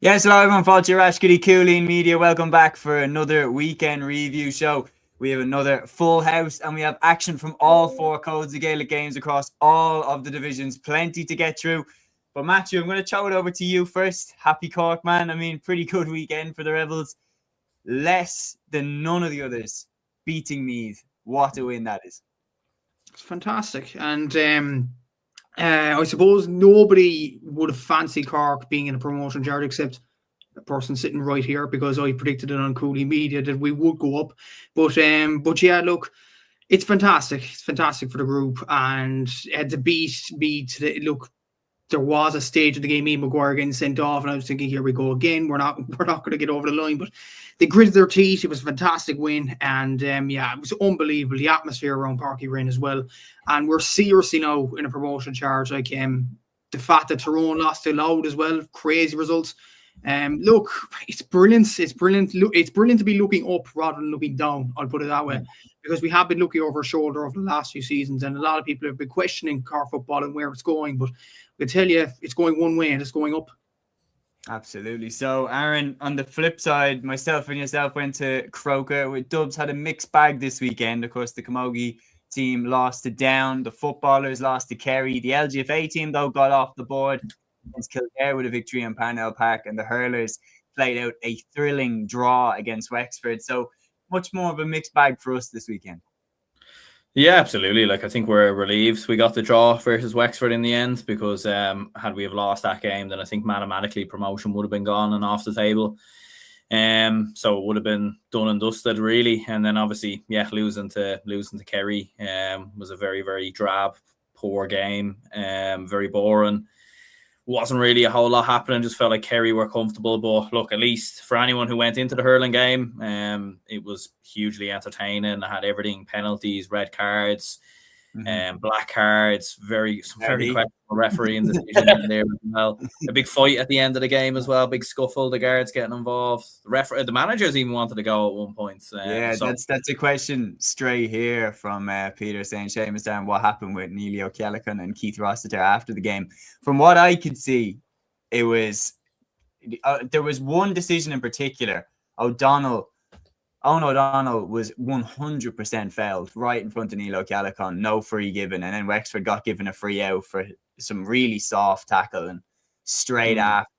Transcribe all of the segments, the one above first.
Yes, hello everyone, Fáilte Rashkity Cúilín Media. Welcome back for another weekend review show. We have another full house and we have action from all four codes of Gaelic games across all of the divisions. Plenty to get through. But Matthew, I'm going to throw it over to you first. Happy Cork, man. I mean, pretty good weekend for the Rebels. Less than none of the others beating Meath. What a win that is. It's fantastic. And I suppose nobody would have fancied Cork being in a promotion yard except a person sitting right here, because I predicted it on Cúilín Media that we would go up. But yeah, look, it's fantastic. It's fantastic for the group, and to beat today. Look, there was a stage of the game, Ian Maguire getting sent off, and I was thinking, here we go again. We're not going to get over the line, but they gritted their teeth. It was a fantastic win, and yeah, it was unbelievable. The atmosphere around Páirc Uí Rinn as well, and we're seriously now in a promotion charge. Like the fact that Tyrone lost to Louth as well, crazy results. Look, it's brilliant. It's brilliant. Look, it's brilliant to be looking up rather than looking down. I'll put it that way, because we have been looking over our shoulder over the last few seasons, and a lot of people have been questioning Cork football and where it's going. But I can tell you, it's going one way and it's going up. Absolutely. So, Aaron, on the flip side, myself and yourself went to Croker. With Dubs had a mixed bag this weekend. Of course, the Camogie team lost to Down. The footballers lost to Kerry. The LGFA team, though, got off the board against Kildare with a victory in Parnell Park. And the Hurlers played out a thrilling draw against Wexford. So, much more of a mixed bag for us this weekend. Yeah, absolutely. Like, I think we're relieved we got the draw versus Wexford in the end, because had we have lost that game, then I think mathematically promotion would have been gone and off the table. So it would have been done and dusted, really. And then obviously, yeah, losing to Kerry was a very, very drab, poor game. Very boring. Wasn't really a whole lot happening. Just felt like Kerry were comfortable. But look, at least for anyone who went into the hurling game, it was hugely entertaining. I had everything: penalties, red cards, black cards, very questionable refereeing decision in there as well. A big fight at the end of the game as well. Big scuffle. The guards getting involved. The managers even wanted to go at one point. That's a question straight here from Peter saying, Seamus down, what happened with Neil O'Callaghan and Keith Rossiter after the game? From what I could see, it was there was one decision in particular. Owen O'Donnell was 100% fouled right in front of Neil O'Callaghan, no free given, and then Wexford got given a free out for some really soft tackling straight after.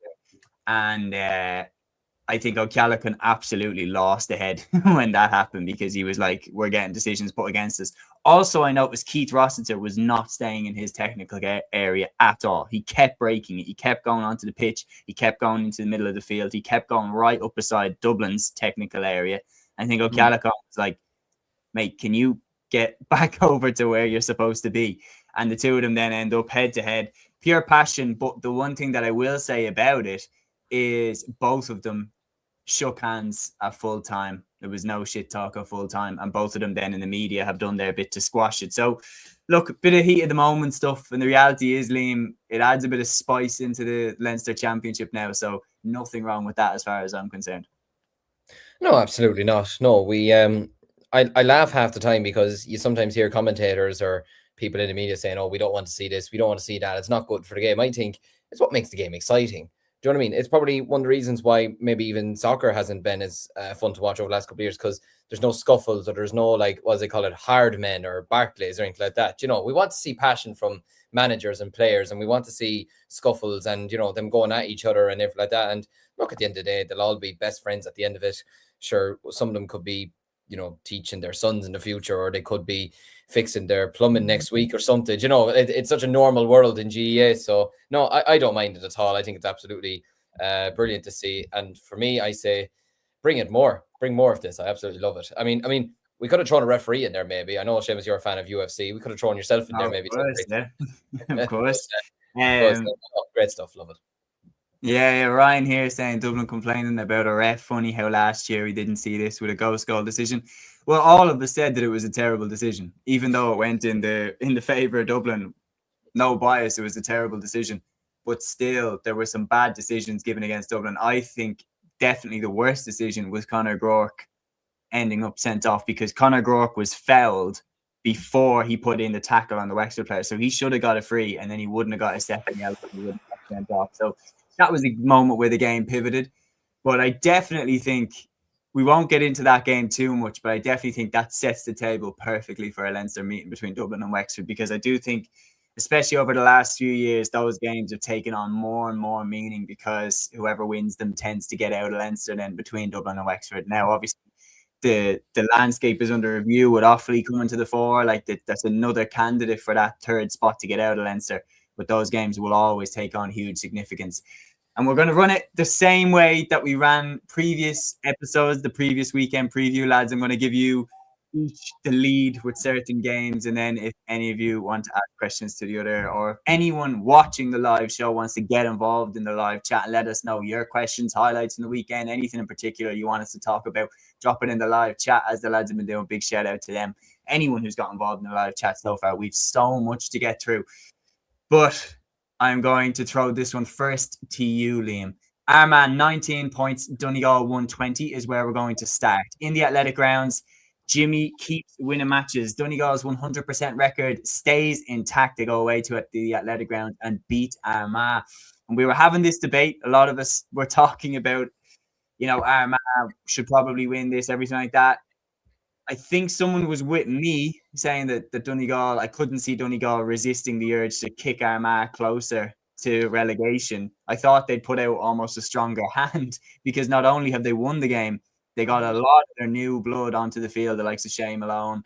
And I think O'Callaghan absolutely lost the head when that happened, because he was like, we're getting decisions put against us. Also, I noticed Keith Rossiter was not staying in his technical area at all. He kept breaking it. He kept going onto the pitch. He kept going into the middle of the field. He kept going right up beside Dublin's technical area. I think O'Callaghan was like, mate, can you get back over to where you're supposed to be? And the two of them then end up head to head. Pure passion. But the one thing that I will say about it is both of them shook hands at full time. There was no shit talk at full time. And both of them then in the media have done their bit to squash it. So, look, a bit of heat of the moment stuff. And the reality is, Liam, it adds a bit of spice into the Leinster Championship now. So nothing wrong with that as far as I'm concerned. No, absolutely not. No, I laugh half the time, because you sometimes hear commentators or people in the media saying, oh, we don't want to see this, we don't want to see that, it's not good for the game. I think it's what makes the game exciting. Do you know what I mean? It's probably one of the reasons why maybe even soccer hasn't been as fun to watch over the last couple of years, because there's no scuffles, or there's no, like, what do they call it, hard men or Barclays or anything like that. You know, we want to see passion from managers and players, and we want to see scuffles and, you know, them going at each other and everything like that. And look, at the end of the day, they'll all be best friends at the end of it. Sure, some of them could be, you know, teaching their sons in the future, or they could be fixing their plumbing next week or something. You know, it's such a normal world in GEA. So no, I don't mind it at all. I think it's absolutely brilliant to see. And for me, I say, bring more of this. I absolutely love it. I mean, we could have thrown a referee in there, maybe. I know, Seamus, you're a fan of UFC. We could have thrown yourself in there, maybe. Of course. Great stuff. Love it. Yeah, Ryan here saying Dublin complaining about a ref. Funny how last year he didn't see this with a ghost goal decision. Well, all of us said that it was a terrible decision, even though it went in the favour of Dublin. No bias, it was a terrible decision. But still, there were some bad decisions given against Dublin. I think definitely the worst decision was Conor Groark ending up sent off, because Conor Groark was fouled before he put in the tackle on the Wexford player. So he should have got a free, and then he wouldn't have got a second yellow, and he wouldn't have got sent off. So that was the moment where the game pivoted. But I definitely think we won't get into that game too much, but I definitely think that sets the table perfectly for a Leinster meeting between Dublin and Wexford, because I do think, especially over the last few years, those games have taken on more and more meaning because whoever wins them tends to get out of Leinster then between Dublin and Wexford. Now, obviously, the landscape is under review with Offaly coming to the fore. Like that's another candidate for that third spot to get out of Leinster. But those games will always take on huge significance. And we're going to run it the same way that we ran previous episodes, the previous weekend preview, lads. I'm going to give you each the lead with certain games. And then if any of you want to ask questions to the other, or if anyone watching the live show wants to get involved in the live chat and let us know your questions, highlights in the weekend, anything in particular you want us to talk about, drop it in the live chat, as the lads have been doing. Big shout out to them. Anyone who's got involved in the live chat so far. We've so much to get through. But I'm going to throw this one first to you, Liam. Armagh 19 points, Donegal 120 is where we're going to start. In the athletic grounds, Jimmy keeps winning matches. Donegal's 100% record stays intact. They go away to the athletic ground and beat Armagh. And we were having this debate. A lot of us were talking about, Armagh should probably win this, everything like that. I think someone was with me saying that Donegal, I couldn't see Donegal resisting the urge to kick Armagh closer to relegation. I thought they'd put out almost a stronger hand, because not only have they won the game, they got a lot of their new blood onto the field, the likes of Shea Malone.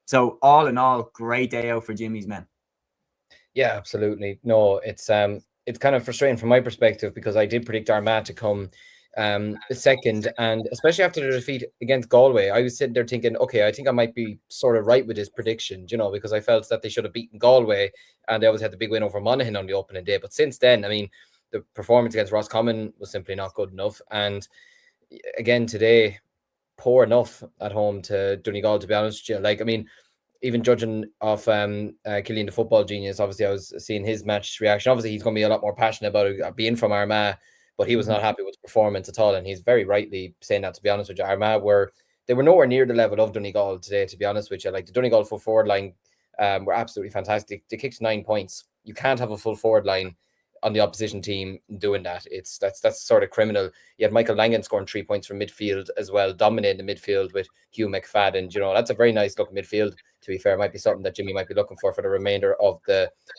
So all in all, great day out for Jimmy's men. Yeah, absolutely. No, it's kind of frustrating from my perspective, because I did predict Armagh to come second, and especially after the defeat against Galway, I was sitting there thinking, okay, I think I might be sort of right with this prediction, because I felt that they should have beaten Galway, and they always had the big win over Monaghan on the opening day. But since then, I mean, the performance against Rosscommon was simply not good enough, and again today, poor enough at home to Donegal, to be honest with you. Like, I mean, even judging off Cúilín, the football genius, obviously I was seeing his match reaction. Obviously he's going to be a lot more passionate about it, being from Armagh, but he was not happy with the performance at all, and he's very rightly saying that, to be honest with you. Armagh were nowhere near the level of Donegal today, to be honest with you. Like, the Donegal full forward line were absolutely fantastic. They kicked 9 points. You can't have a full forward line on the opposition team doing that. That's sort of criminal. You had Michael Langan scoring 3 points from midfield as well, dominating the midfield with Hugh McFadden. That's a very nice looking midfield, to be fair. Might be something that Jimmy might be looking for the remainder of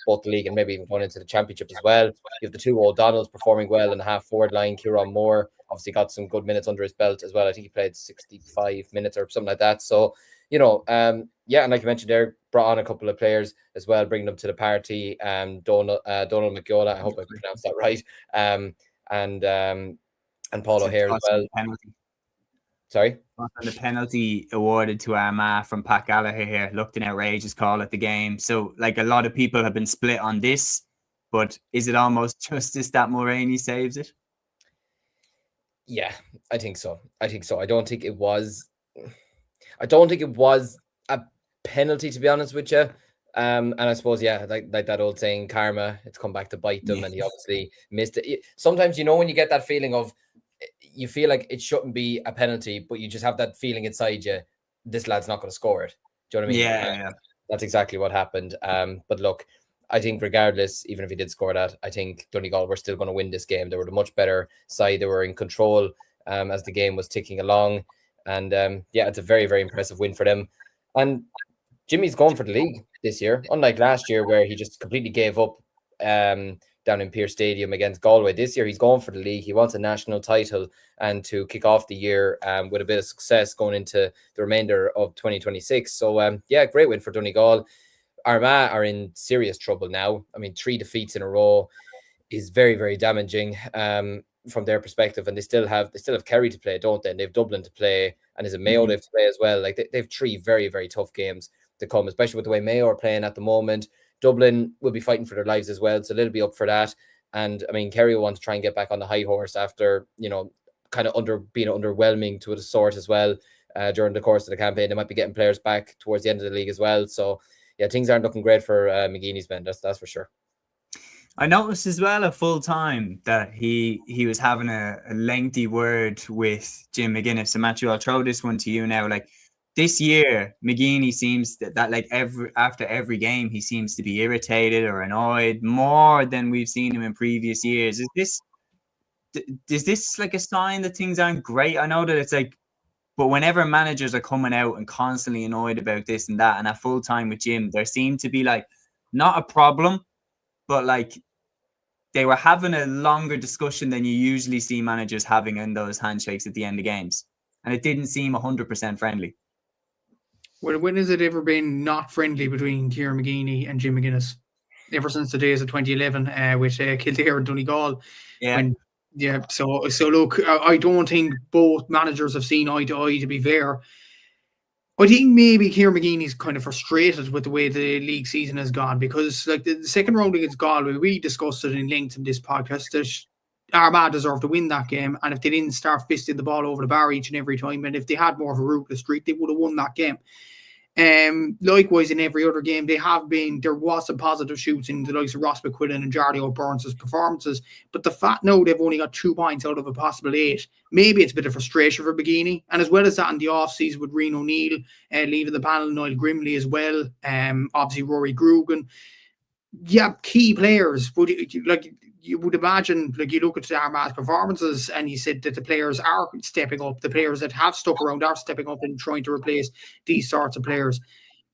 both the league and maybe even going into the championship as well. You have the two O'Donnells performing well in the half forward line. Kieran Moore obviously got some good minutes under his belt as well. I think he played 65 minutes or something like that. So, yeah, and like you mentioned there, brought on a couple of players as well, bringing them to the party. Donald McGiola, I hope I pronounced that right. And Paul O'Hare as well. Penalty. Sorry? And the penalty awarded to Armagh from Pat Gallagher here looked an outrageous call at the game. So, like, a lot of people have been split on this, but is it almost justice that Mulroney saves it? Yeah, I think so. I don't think it was a penalty, to be honest with you. And I suppose, yeah, like that old saying, karma, it's come back to bite them, and he obviously missed it. Sometimes, when you get that feeling of, you feel like it shouldn't be a penalty, but you just have that feeling inside you, this lad's not going to score it. Do you know what I mean? Yeah. That's exactly what happened. But look, I think regardless, even if he did score that, I think Donegal were still going to win this game. They were the much better side. They were in control as the game was ticking along. And yeah, it's a very, very impressive win for them. And Jimmy's going for the league this year, unlike last year where he just completely gave up down in Pearse Stadium against Galway. This year he's going for the league. He wants a national title and to kick off the year with a bit of success going into the remainder of 2026. So yeah, great win for Donegal. Armagh are in serious trouble now. I mean, 3 defeats in a row is very, very damaging from their perspective, and they still have Kerry to play, don't they? And they've Dublin to play, and is it Mayo they have to play as well? Like, they've 3 very, very tough games to come, especially with the way Mayo are playing at the moment. Dublin will be fighting for their lives as well, so they'll be up for that. And I mean, Kerry will want to try and get back on the high horse after, kind of being underwhelming to a sort as well during the course of the campaign. They might be getting players back towards the end of the league as well. So yeah, things aren't looking great for McGeeney's men. That's for sure. I noticed as well at full time that he was having a lengthy word with Jim McGuinness. So Matthew, I'll throw this one to you now. Like, this year, McGeeney seems that like after every game, he seems to be irritated or annoyed more than we've seen him in previous years. Is this like a sign that things aren't great? I know that it's like, but whenever managers are coming out and constantly annoyed about this and that, and at full time with Jim, there seemed to be like not a problem, but like they were having a longer discussion than you usually see managers having in those handshakes at the end of games. And it didn't seem 100% friendly. Well, when has it ever been not friendly between Kieran McGeeney and Jim McGuinness? Ever since the days of 2011 with Kildare and Donegal. Yeah. So look, I don't think both managers have seen eye to eye, to be fair. I think maybe Kieran McGeeney's kind of frustrated with the way the league season has gone, because like the second round against Galway, we discussed it in length in this podcast, that Armagh deserved to win that game, and if they didn't start fisting the ball over the bar each and every time, and if they had more of a ruthless streak, they would have won that game. Likewise, in every other game, there was some positive shoots in the likes of Ross McQuillan and Jardy O'Byrne's performances, but the fact now they've only got 2 points out of a possible 8, maybe it's a bit of frustration for McGeeney. And as well as that, in the off-season with Rian O'Neill leaving the panel, Niall Grimley as well, obviously Rory Grugan, key players. But like you would imagine, like you look at Armagh's performances and you said that the players are stepping up. The players that have stuck around are stepping up and trying to replace these sorts of players.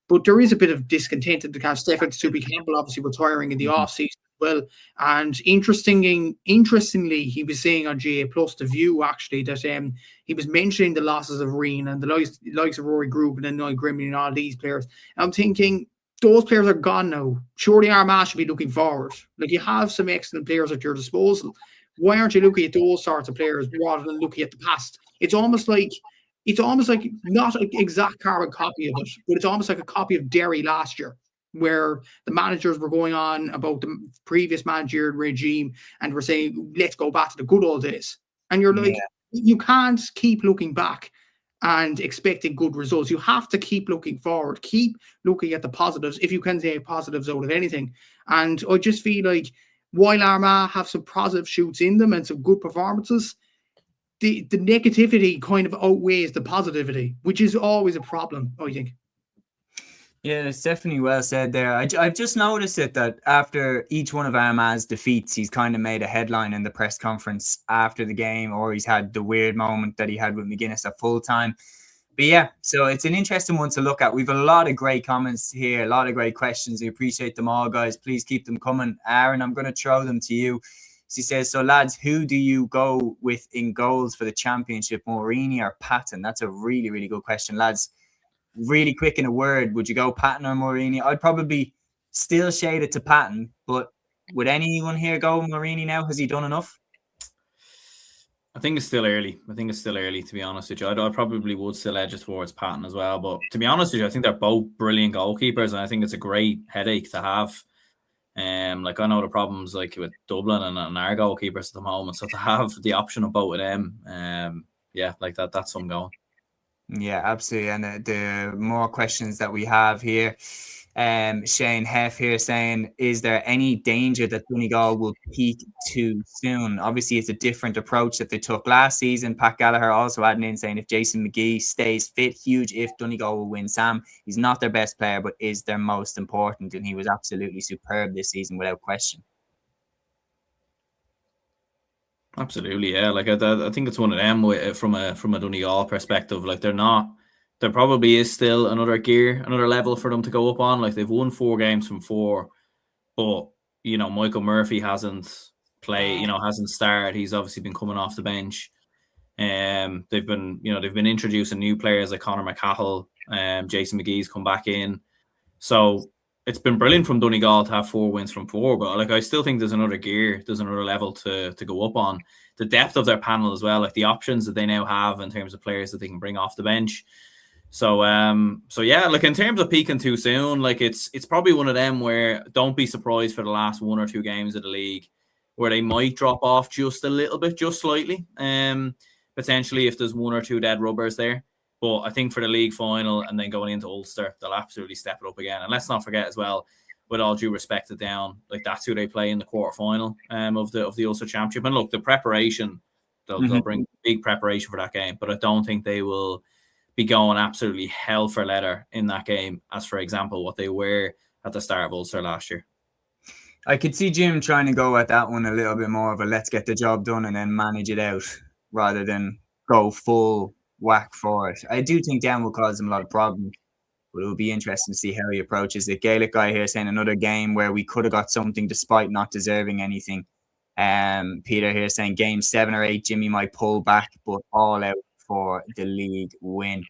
But there is a bit of discontent in the cast. Stephen Stubby Campbell obviously retiring in the off-season as well. And interestingly, he was saying on GA Plus The View actually that he was mentioning the losses of Rian and the likes of Rory Grugan and Niall Grimley and all these players. And I'm thinking, those players are gone now. Surely Armagh should be looking forward. Like, you have some excellent players at your disposal. Why aren't you looking at those sorts of players rather than looking at the past? It's almost like not an exact carbon copy of it, but it's almost like a copy of Derry last year, where the managers were going on about the previous managerial regime and were saying, let's go back to the good old days. And you're like, you can't keep looking back and expecting good results. You have to keep looking forward, keep looking at the positives, if you can say positives out of anything. And I just feel like while Armagh have some positive shoots in them and some good performances, the negativity kind of outweighs the positivity, which is always a problem, I think. Yeah, it's definitely well said there. I've just noticed it that after each one of Armagh's defeats, he's kind of made a headline in the press conference after the game, or he's had the weird moment that he had with McGuinness at full time. But yeah, so it's an interesting one to look at. We've a lot of great comments here, a lot of great questions. We appreciate them all, guys. Please keep them coming. Aaron, I'm going to throw them to you. She says, so lads, who do you go with in goals for the championship, Maureen or Patton? That's a really, really good question, lads. Really quick in a word, would you go Patton or Maureen? I'd probably still shade it to Patton, but would anyone here go Maureen now? Has he done enough? I think it's still early. To be honest with you. I probably would still edge it towards Patton as well. But to be honest with you, I think they're both brilliant goalkeepers, and I think it's a great headache to have. Like, I know the problems like with Dublin and our goalkeepers at the moment, so to have the option of both of them, like that's some going. Yeah, absolutely. And the more questions that we have here, Shane Heff here saying, is there any danger that Donegal will peak too soon? Obviously, it's a different approach that they took last season. Pat Gallagher also adding in saying, if Jason McGee stays fit, huge if Donegal will win. Sam, he's not their best player, but is their most important. And he was absolutely superb this season without question. Absolutely, yeah. Like I think it's one of them from a Donegal perspective. Like there probably is still another level for them to go up on. Like, they've won 4 games from 4, but Michael Murphy hasn't played. Hasn't started. He's obviously been coming off the bench. They've been introducing new players like Conor McCahill. Jason McGee's come back in, so it's been brilliant from Donegal to have 4 wins from 4, but like I still think there's another level to go up on. The depth of their panel as well, like the options that they now have in terms of players that they can bring off the bench. So yeah, like in terms of peaking too soon, like it's probably one of them where don't be surprised for the last 1 or 2 games of the league where they might drop off just a little bit, just slightly. Potentially if there's 1 or 2 dead rubbers there. But I think for the league final and then going into Ulster, they'll absolutely step it up again. And let's not forget as well, with all due respect to Down, like that's who they play in the quarterfinal of the Ulster Championship. And look, the preparation, they'll bring big preparation for that game. But I don't think they will be going absolutely hell for leather in that game, as for example what they were at the start of Ulster last year. I could see Jim trying to go at that one a little bit more of a let's get the job done and then manage it out rather than go full whack for it. I do think Dan will cause him a lot of problems, but it will be interesting to see how he approaches it. Gaelic guy here saying another game where we could have got something despite not deserving anything. Peter here saying game 7 or 8, Jimmy might pull back, but all out for the league win.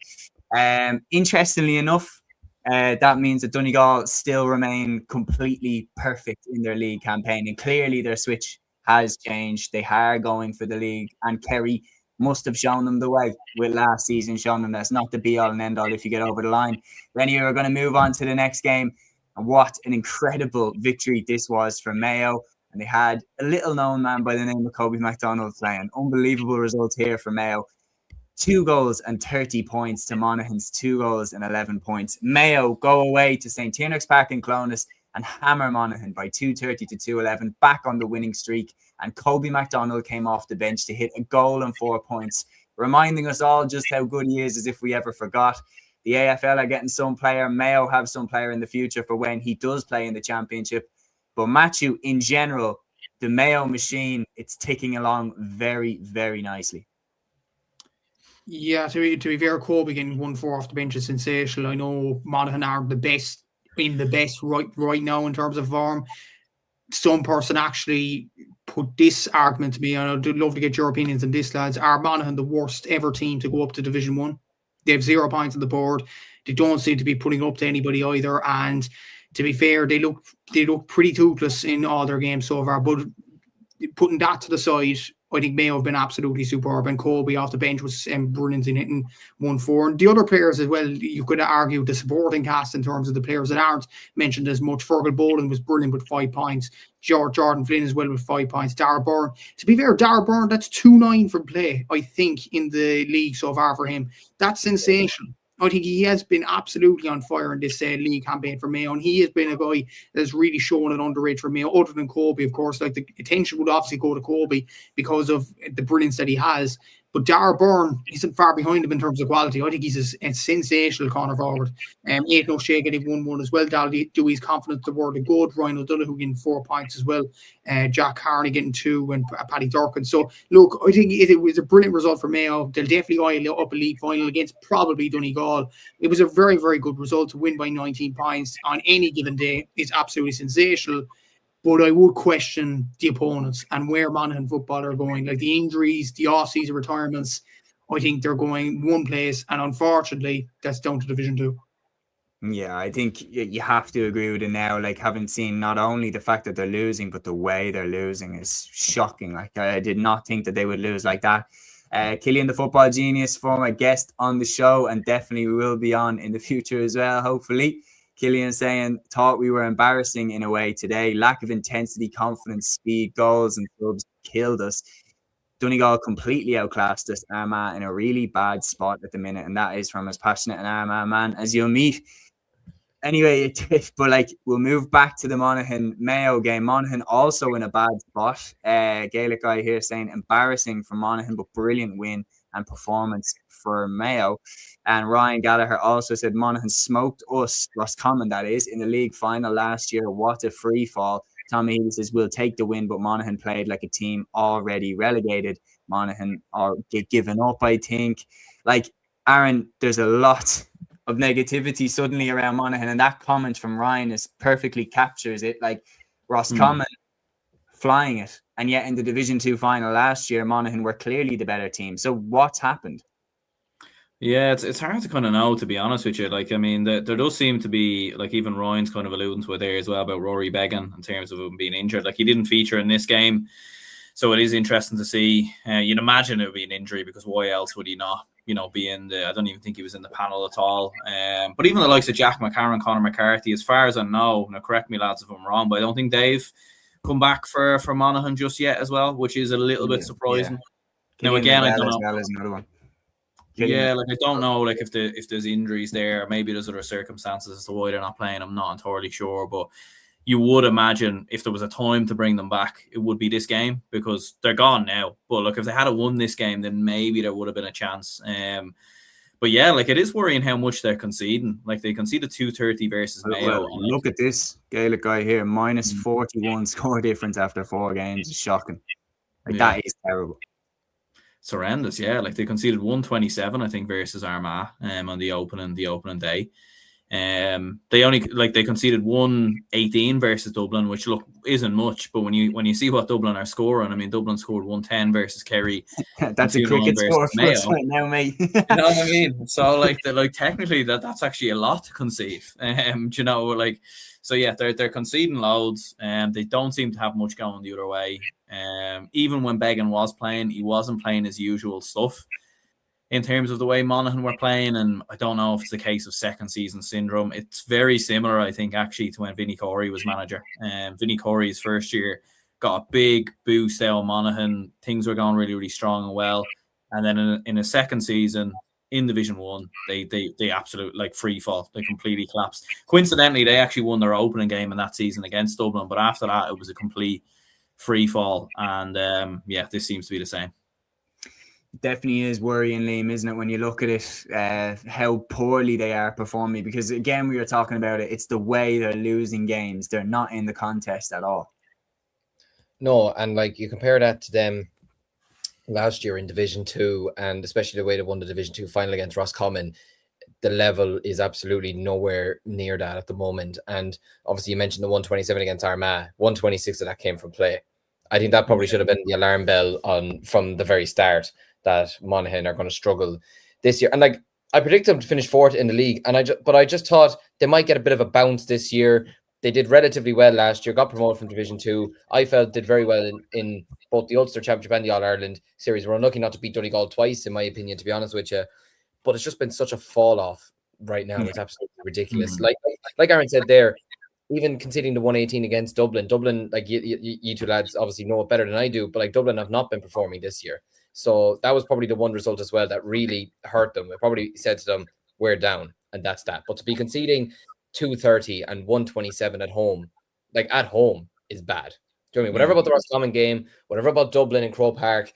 Interestingly enough, that means that Donegal still remain completely perfect in their league campaign, and clearly their switch has changed. They are going for the league, and Kerry must have shown them the way with last season, showing them that's not the be-all and end-all if you get over the line. Then you are going to move on to the next game, and what an incredible victory this was for Mayo. And they had a little-known man by the name of Kobe MacDonald playing. Unbelievable result here for Mayo. 2 goals and 30 points to Monaghan's 2 goals and 11 points. Mayo go away to St. Tiernack's Park in Clonus and hammer Monaghan by 230 to 211, back on the winning streak. And Kobe MacDonald came off the bench to hit a goal and 4 points, reminding us all just how good he is, as if we ever forgot. The AFL are getting some player. Mayo have some player in the future for when he does play in the championship. But Matthew, in general, the Mayo machine, it's ticking along very, very nicely. Yeah, to be fair, Kobe getting 1-4 off the bench is sensational. I know Monaghan are the best right now in terms of form. Some person actually put this argument to me, and I'd love to get your opinions on this, lads. Are Monaghan the worst ever team to go up to Division 1? They have 0 points on the board. They don't seem to be putting up to anybody either. And to be fair, they look pretty toothless in all their games so far. But putting that to the side, I think Mayo have been absolutely superb, and Kobe off the bench was brilliant in hitting 1-4. And the other players as well, you could argue the supporting cast in terms of the players that aren't mentioned as much. Fergal Boland was brilliant with 5 points. Jordan Flynn as well with 5 points. Dara Byrne. To be fair, Dara Byrne, that's 2-9 from play, I think, in the league so far for him. That's sensational. I think he has been absolutely on fire in this league campaign for Mayo, and he has been a guy that's really shown an underage for Mayo, other than Kobe, of course. Like, the attention would obviously go to Kobe because of the brilliance that he has. But Dara Byrne isn't far behind him in terms of quality. I think he's a sensational corner forward. 8 O'Shea getting 1-1 as well. Dewey's confidence the word of good. Ryan O'Donoghue getting 4 points as well. Jack Harney getting 2 and Paddy Durkin. So, look, I think it was a brilliant result for Mayo. They'll definitely eye up a league final against probably Donegal. It was a very, very good result. To win by 19 points on any given day is absolutely sensational. But I would question the opponents and where Monaghan football are going. Like, the injuries, the off-season retirements, I think they're going one place, and unfortunately, that's down to Division 2. Yeah, I think you have to agree with it now. Like, having seen not only the fact that they're losing, but the way they're losing is shocking. Like, I did not think that they would lose like that. Killian, the football genius, former guest on the show, and definitely will be on in the future as well, hopefully. Killian saying, thought we were embarrassing in a way today. Lack of intensity, confidence, speed, goals and clubs killed us. Donegal completely outclassed us. Armagh in a really bad spot at the minute, and that is from as passionate an Armagh man as you'll meet. Anyway, but like, we'll move back to the Monaghan Mayo game. Monaghan also in a bad spot. Gaelic guy here saying embarrassing for Monaghan, but brilliant win and performance for Mayo. And Ryan Gallagher also said Monaghan smoked us, Rosscommon that is, in the league final last year. What a free fall. Tommy Healy says we'll take the win, but Monaghan played like a team already relegated. Monaghan are given up, I think. Like, Aaron, there's a lot of negativity suddenly around Monaghan, and that comment from Ryan is perfectly captures it. Like, Roscommon flying it, and yet in the Division 2 final last year, Monaghan were clearly the better team. So what's happened? Yeah, it's hard to kind of know, to be honest with you. Like, I mean, there does seem to be, like, even Ryan's kind of alluding to it there as well about Rory Beggan in terms of him being injured. Like, he didn't feature in this game, so it is interesting to see. You'd imagine it would be an injury, because why else would he not, be in the... I don't even think he was in the panel at all. But even the likes of Jack McCarron, Conor McCarthy, as far as I know, now correct me, lads, if I'm wrong, but I don't think they've come back for Monaghan just yet as well, which is a little bit surprising. Yeah. Now, again, I don't know. Well as another one. Yeah, like, I don't know, like, if there's injuries there, maybe there's other circumstances as to why they're not playing. I'm not entirely sure, but you would imagine if there was a time to bring them back, it would be this game, because they're gone now. But look, if they had won this game, then maybe there would have been a chance. But But yeah, like it is worrying how much they're conceding. Like they conceded 230 versus Mayo. Well, look at this Gaelic guy here, minus 41 score difference after 4 games is shocking. Like that is terrible. It's horrendous, yeah. Like they conceded 127, I think, versus Armagh on the opening day. They conceded 118 versus Dublin, which look isn't much, but when you see what Dublin are scoring, I mean Dublin scored 110 versus Kerry. That's a cricket score for us right now, mate. You know what I mean? So technically that's actually a lot to concede. You know, like so yeah, they're conceding loads and they don't seem to have much going the other way. Even when Began was playing, he wasn't playing his usual stuff in terms of the way Monaghan were playing, and I don't know if it's a case of second season syndrome. It's very similar, I think, actually, to when Vinnie Corey was manager. Vinnie Corey's first year got a big boost out of Monaghan. Things were going really, really strong and well. And then in a second season in Division 1, they absolutely like free fall. They completely collapsed. Coincidentally, they actually won their opening game in that season against Dublin, but after that, it was a complete free fall. And this seems to be the same. Definitely is worrying, Liam, isn't it, when you look at it, how poorly they are performing? Because again, we were talking about it, it's the way they're losing games. They're not in the contest at all. No, and like you compare that to them last year in Division 2, and especially the way they won the Division 2 final against Roscommon, the level is absolutely nowhere near that at the moment. And obviously you mentioned the 127 against Armagh, 126 of that came from play. I think that probably should have been the alarm bell from the very start, that Monaghan are going to struggle this year. And like I predict them to finish fourth in the league, and I just thought they might get a bit of a bounce this year. They did relatively well last year, got promoted from Division 2. I felt did very well in both the Ulster Championship and the All-Ireland series. We're unlucky not to beat Donegal twice, in my opinion, to be honest with you. But it's just been such a fall off right now. It's absolutely ridiculous. Like Aaron said there, even conceding the 118 against Dublin, like you two lads obviously know it better than I do, but like Dublin have not been performing this year. So that was probably the one result as well that really hurt them. It probably said to them, we're down, and that's that. But to be conceding 230 and 127 at home is bad. Do you know what I mean? Whatever about the Roscommon game, whatever about Dublin and Croke Park,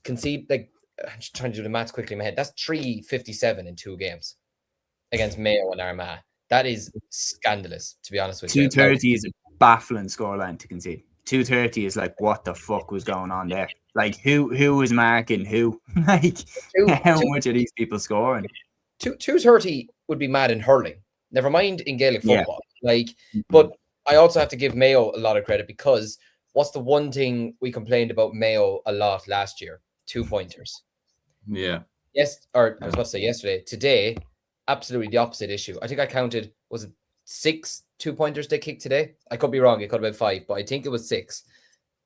concede, like, I'm just trying to do the maths quickly in my head. That's 357 in 2 games against Mayo and Armagh. That is scandalous, to be honest with you. 230 is a baffling scoreline to concede. 230 is like, what the fuck was going on there? Like, who was marking who? Like, how much are these people scoring? 230 would be mad in hurling. Never mind in Gaelic football. Like, but I also have to give Mayo a lot of credit, because what's the one thing we complained about Mayo a lot last year? 2-pointers. Yeah. Yes, or I was about to say yesterday. Today, absolutely the opposite issue. I think I counted, was it 6 2-pointers they kicked today? I could be wrong. It could have been 5, but I think it was 6.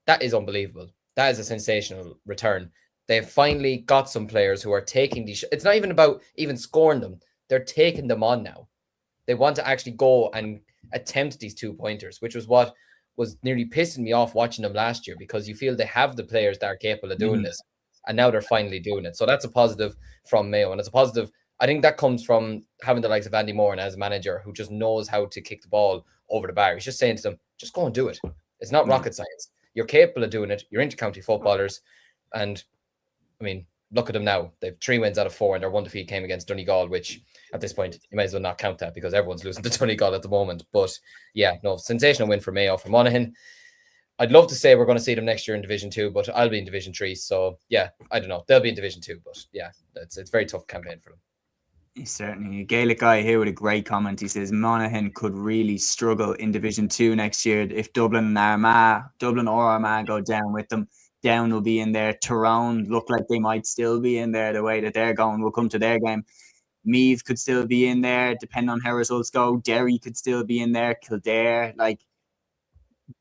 That is unbelievable. That is a sensational return. They've finally got some players who are taking these. It's not even about even scoring them. They're taking them on now. They want to actually go and attempt these 2-pointers, which was what was nearly pissing me off watching them last year, because you feel they have the players that are capable of doing this, and now they're finally doing it. So that's a positive from Mayo, and it's a positive. I think that comes from having the likes of Andy Moran as a manager, who just knows how to kick the ball over the bar. He's just saying to them, just go and do it. It's not rocket science. You're capable of doing it. You're intercounty footballers. And, I mean, look at them now. They've 3 wins out of 4, and their 1 defeat came against Donegal, which at this point, you might as well not count that, because everyone's losing to Donegal at the moment. But, yeah, no, sensational win for Mayo, for Monaghan. I'd love to say we're going to see them next year in Division 2, but I'll be in Division 3. So, yeah, I don't know. They'll be in Division 2, but, yeah, it's a very tough campaign for them. He's certainly a Gaelic guy here with a great comment. He says Monaghan could really struggle in Division 2 next year if Dublin or Armagh go down with them. Down will be in there. Tyrone look like they might still be in there the way that they're going. We'll come to their game. Meath could still be in there, depending on how results go. Derry could still be in there. Kildare. Like,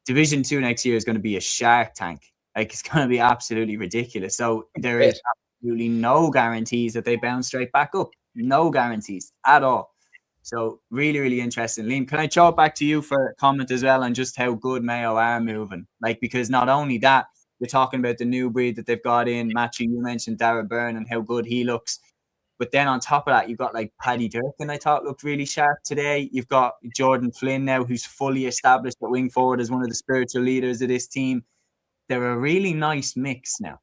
Division 2 next year is going to be a shark tank. Like, it's going to be absolutely ridiculous. So there is absolutely no guarantees that they bounce straight back up. No guarantees at all. So really, really interesting. Liam, can I throw it back to you for a comment as well on just how good Mayo are moving? Like, because not only that, you're talking about the new breed that they've got in. Matthew, you mentioned Dara Byrne and how good he looks. But then on top of that, you've got like Paddy Durkin, I thought looked really sharp today. You've got Jordan Flynn now, who's fully established at wing forward as one of the spiritual leaders of this team. They're a really nice mix now.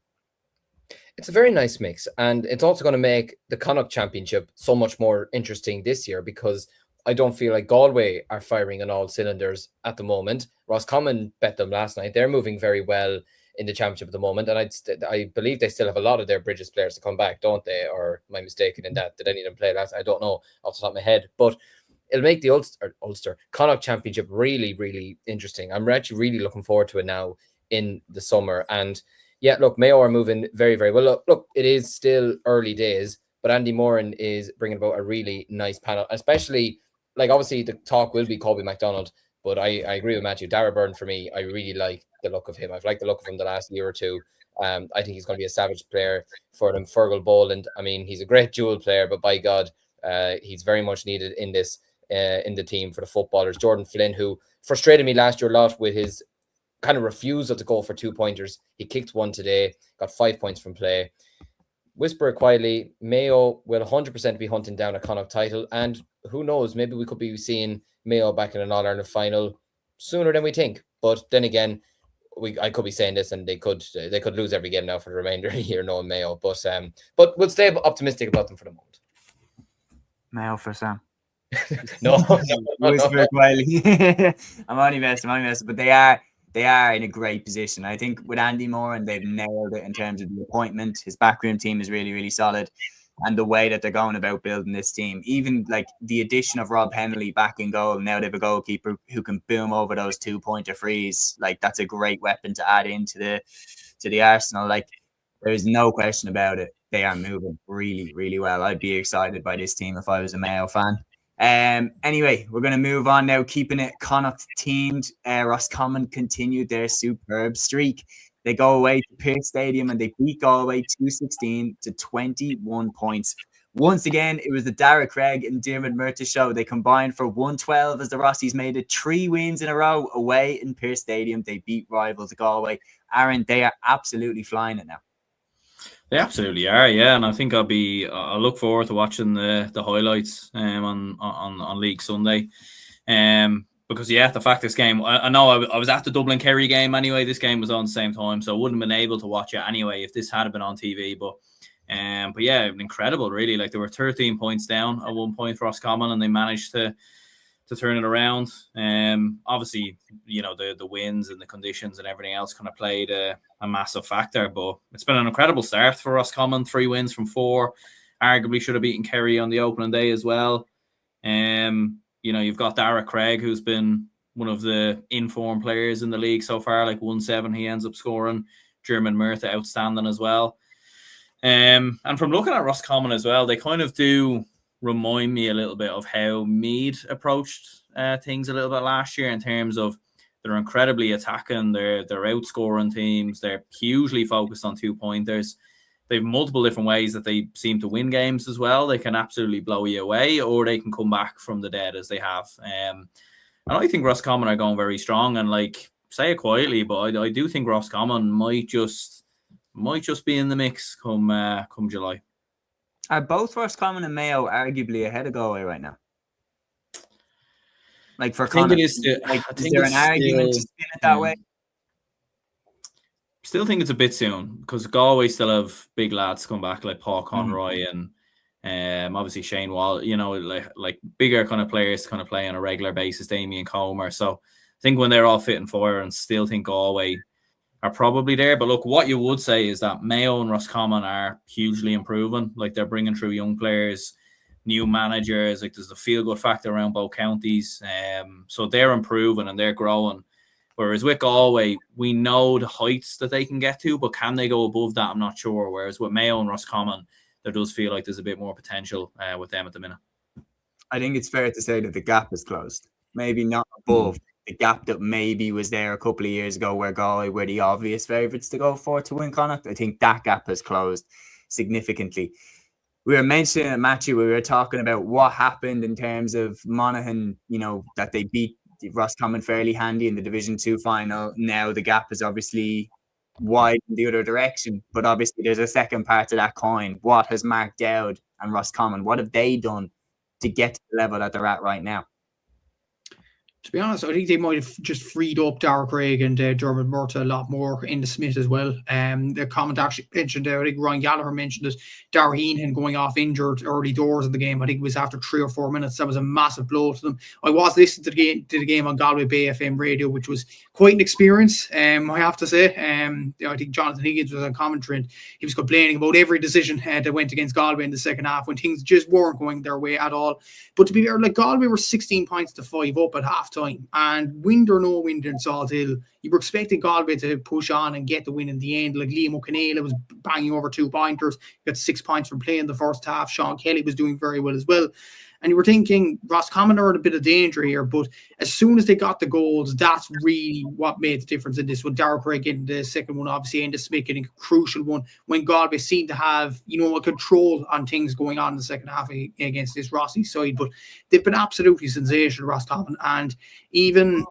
It's a very nice mix, and it's also going to make the Connacht Championship so much more interesting this year, because I don't feel like Galway are firing on all cylinders at the moment. Roscommon bet them last night. They're moving very well in the championship at the moment, and I believe they still have a lot of their Bridges players to come back, don't they? Or am I mistaken in that? Did any of them play last? I don't know off the top of my head, but it'll make the Ulster Connacht Championship really, really interesting. I'm actually really looking forward to it now in the summer. And yeah, look, Mayo are moving very, very well. Look, it is still early days, but Andy Moran is bringing about a really nice panel, especially, like, obviously the talk will be Colby MacDonald, but I agree with Matthew. Darragh Byrne, for me, I really like the look of him. I've liked the look of him the last year or two. I think he's going to be a savage player for them. Fergal Boland, I mean, he's a great dual player, but by God, he's very much needed in this in the team for the footballers. Jordan Flynn, who frustrated me last year a lot with his kind of refusal to go for 2-pointers. He kicked one today, got 5 points from play. Whisper it quietly, Mayo will 100% be hunting down a Connacht title, and who knows, maybe we could be seeing Mayo back in an All-Ireland final sooner than we think. But then again, I could be saying this, and they could lose every game now for the remainder of the year, knowing Mayo. But we'll stay optimistic about them for the moment. Mayo for Sam. No. Whisper quietly. I'm only messing, but they are in a great position. I think with Andy Moran, they've nailed it in terms of the appointment. His backroom team is really, really solid. And the way that they're going about building this team, even like the addition of Rob Henley back in goal. Now they have a goalkeeper who can boom over those 2-pointer frees. Like, that's a great weapon to add into the arsenal. Like, there is no question about it. They are moving really, really well. I'd be excited by this team if I was a Mayo fan. Anyway, we're going to move on now, keeping it Connacht teamed. Roscommon continued their superb streak. They go away to Pearse Stadium and they beat Galway 216 to 21 points. Once again, it was the Dara Craig and Diarmuid Murtagh show. They combined for 112 as the Rossies made it 3 wins in a row away in Pearse Stadium. They beat rivals Galway. Aaron, they are absolutely flying it now. They absolutely are, yeah, and I think I'll look forward to watching the highlights on League Sunday, because yeah, the fact this game, I know I was at the Dublin Kerry game anyway. This game was on the same time, so I wouldn't have been able to watch it anyway if this had been on TV. But yeah, incredible, really. Like, they were 13 points down at one point for Roscommon, and they managed to turn it around. Obviously, you know, the winds and the conditions and everything else kind of played a massive factor, but it's been an incredible start for Roscommon. 3 wins from 4, arguably should have beaten Kerry on the opening day as well. You know, you've got Dara Craig, who's been one of the informed players in the league so far, like 1-7 he ends up scoring. Diarmuid Murtagh outstanding as well. And from looking at Roscommon as well, they kind of do remind me a little bit of how Meath approached things a little bit last year, in terms of they're incredibly attacking, they're outscoring teams, they're hugely focused on 2-pointers. They have multiple different ways that they seem to win games as well. They can absolutely blow you away, or they can come back from the dead as they have. And I think Roscommon are going very strong, and, like, say it quietly, but I do think Roscommon might just be in the mix come July. Are both Roscommon and Mayo arguably ahead of Galway right now? Like, for Connacht, is there an argument to spin it that way? Still think it's a bit soon, because Galway still have big lads come back, like Paul Conroy and obviously Shane Wall. You know, like bigger kind of players to kind of play on a regular basis. Damien Comer. So I think when they're all fit and fire, and still think Galway are probably there. But look, what you would say is that Mayo and Roscommon are hugely improving. Like, they're bringing through young players, new managers. Like, there's a feel-good factor around both counties. So they're improving and they're growing. Whereas with Galway, we know the heights that they can get to, but can they go above that? I'm not sure. Whereas with Mayo and Roscommon, there does feel like there's a bit more potential with them at the minute. I think it's fair to say that the gap is closed. Maybe not above the gap that maybe was there a couple of years ago, where Galway were the obvious favourites to go for to win Connacht. I think that gap has closed significantly. We were mentioning at Matthew, we were talking about what happened in terms of Monaghan, you know, that they beat Roscommon fairly handy in the Division 2 final. Now the gap is obviously wide in the other direction, but obviously there's a second part to that coin. What has Mark Dowd and Roscommon, what have they done to get to the level that they're at right now? To be honest, I think they might have just freed up Dara Craig and Dermot Murta a lot more in the Smith as well. The comment actually mentioned, I think Ryan Gallagher mentioned it, Dara Heenan going off injured early doors of the game. I think it was after 3 or 4 minutes. That was a massive blow to them. I was listening to the game on Galway Bay FM radio, which was quite an experience, I have to say. I think Jonathan Higgins was on commentary and he was complaining about every decision that went against Galway in the second half when things just weren't going their way at all. But to be fair, like Galway were 16 points to 5 up at half time, and wind or no wind in Salt Hill, you were expecting Galway to push on and get the win in the end. Like Liam O'Connell was banging over 2 pointers, got 6 points from play in the first half. Sean Kelly was doing very well as well. And you were thinking Roscommon are in a bit of danger here, but as soon as they got the goals, that's really what made the difference in this one. Darrell Craig getting the second one, obviously, and the Smith getting a crucial one when Galway seemed to have, a control on things going on in the second half against this Rossi side. But they've been absolutely sensational, Roscommon, and even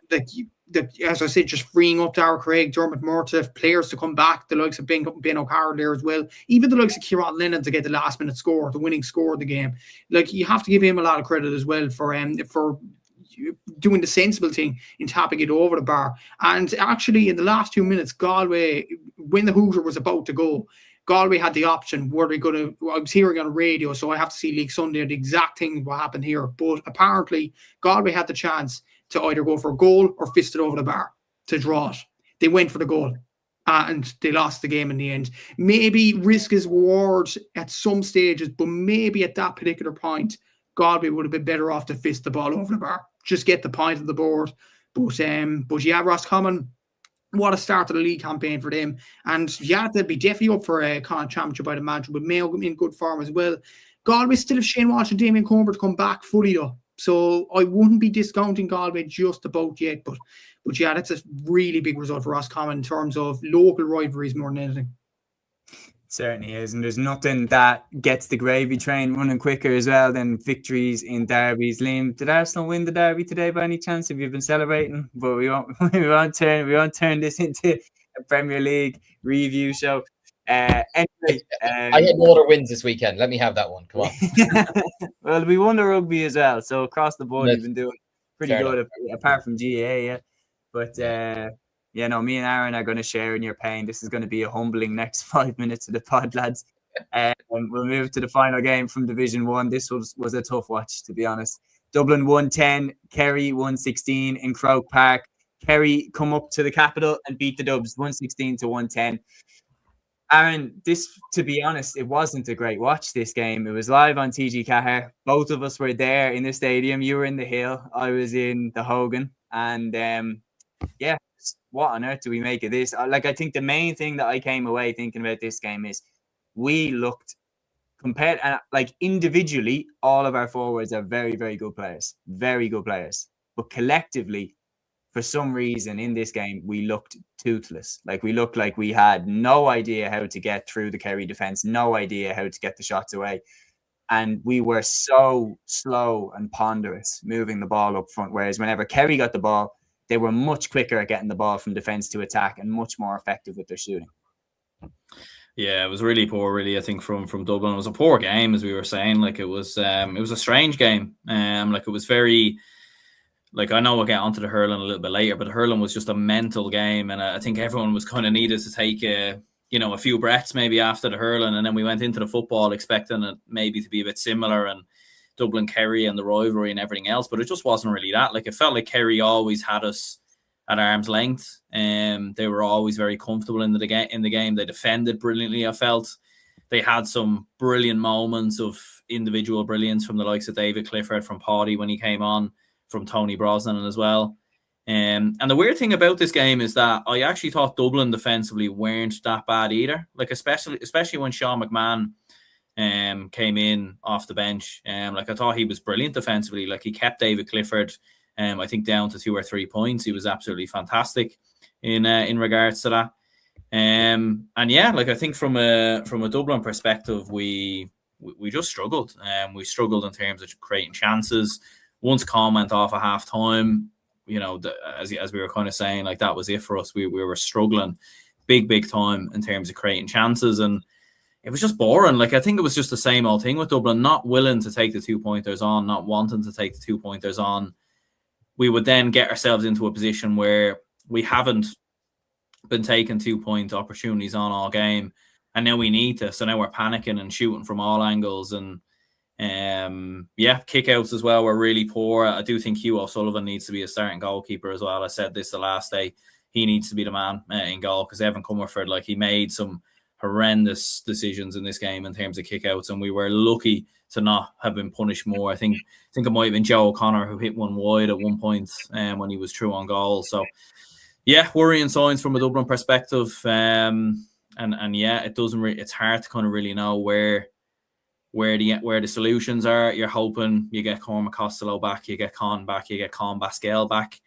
as I said, just freeing up Dara Craig, Dermot Murta, players to come back, the likes of Ben O'Carroll there as well, even the likes of Kieran Lennon to get the last minute score, the winning score of the game. Like, you have to give him a lot of credit as well for doing the sensible thing in tapping it over the bar. And actually, in the last 2 minutes, Galway, when the Hooter was about to go, Galway had the option. Were they going to? I was hearing on radio, so I have to see League Sunday the exact thing what happened here. But apparently, Galway had the chance to either go for a goal or fist it over the bar to draw it. They went for the goal and they lost the game in the end. Maybe risk is reward at some stages, but maybe at that particular point, Galway would have been better off to fist the ball over the bar. Just get the point of the board. But yeah, Roscommon, what a start to the league campaign for them. And yeah, they'll be definitely up for a Connacht Championship, I'd imagine, with Mayo in good form as well. Galway still have Shane Walsh and Damien Comer to come back fully though. So I wouldn't be discounting Galway just about yet. But yeah, that's a really big result for Roscommon in terms of local rivalries more than anything. Certainly is, and there's nothing that gets the gravy train running quicker as well than victories in derbies. Liam, did Arsenal win the derby today by any chance? Have you been celebrating? But we won't turn this into a Premier League review show. Anyway, I had no other wins this weekend. Let me have that one. Come on. Well, we won the rugby as well, so across the board, we've been doing pretty Fair good, apart from GAA. Yeah, but me and Aaron are going to share in your pain. This is going to be a humbling next 5 minutes of the pod, lads. We'll move to the final game from Division 1. This was a tough watch, to be honest. Dublin 1-10, Kerry 1-16 in Croke Park. Kerry come up to the capital and beat the Dubs 1-16-110. Aaron, this, to be honest, it wasn't a great watch, this game. It was live on TG Cahir. Both of us were there in the stadium. You were in the Hill. I was in the Hogan. And what on earth do we make of this? I think the main thing that I came away thinking about this game is we looked compared, and individually, all of our forwards are very, very good players. Very good players. But collectively, for some reason in this game, we looked toothless. We looked like we had no idea how to get through the Kerry defence, no idea how to get the shots away. And we were so slow and ponderous moving the ball up front. Whereas whenever Kerry got the ball, they were much quicker at getting the ball from defence to attack and much more effective with their shooting. Yeah, it was really poor, really, I think, from Dublin. It was a poor game, as we were saying. It was a strange game. It was very... I know we'll get onto the hurling a little bit later, but the hurling was just a mental game, and I think everyone was kind of needed to take a few breaths maybe after the hurling, and then we went into the football expecting it maybe to be a bit similar, and Dublin Kerry and the rivalry and everything else, but it just wasn't really that. It felt like Kerry always had us at arm's length, and they were always very comfortable in the game. They defended brilliantly. I felt they had some brilliant moments of individual brilliance from the likes of David Clifford, from Paddy when he came on, from Tony Brosnan as well. And the weird thing about this game is that I actually thought Dublin defensively weren't that bad either. Especially when Sean McMahon came in off the bench. I thought he was brilliant defensively. He kept David Clifford, I think, down to 2 or 3 points. He was absolutely fantastic in regards to that. I think from a Dublin perspective, we just struggled. We struggled in terms of creating chances. Once Con went off at half time, as we were kind of saying, that was it for us. We were struggling big time in terms of creating chances, and it was just boring. I think it was just the same old thing with Dublin, not willing to take the 2-pointers on, not wanting to take the 2-pointers on. we would then get ourselves into a position where we haven't been taking 2-point opportunities on all game, and now we need to. So now we're panicking and shooting from all angles, and kickouts as well were really poor. I do think Hugh O'Sullivan needs to be a starting goalkeeper as well. I said this the last day. He needs to be the man in goal, because Evan Comerford, like, he made some horrendous decisions in this game in terms of kickouts, and we were lucky to not have been punished more. I think it might have been Joe O'Connor who hit one wide at one point when he was through on goal. So yeah, worrying signs from a Dublin perspective. And yeah, it doesn't it's hard to kind of really know where the solutions are. You're hoping you get Cormac Costello back, you get Con back, you get Con Basquel back.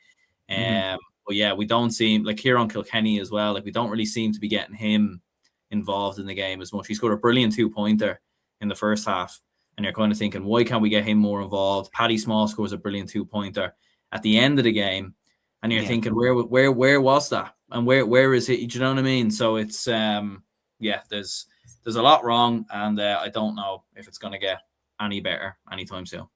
But yeah, we don't seem, like Kieran Kilkenny as well, like we don't really seem to be getting him involved in the game as much. He scored a brilliant 2-pointer in the first half, and you're kind of thinking, why can't we get him more involved? Paddy Small scores a brilliant 2-pointer at the end of the game, and you're thinking, where was that, and where is it? Do you know what I mean? So it's there's a lot wrong, and I don't know if it's going to get any better anytime soon.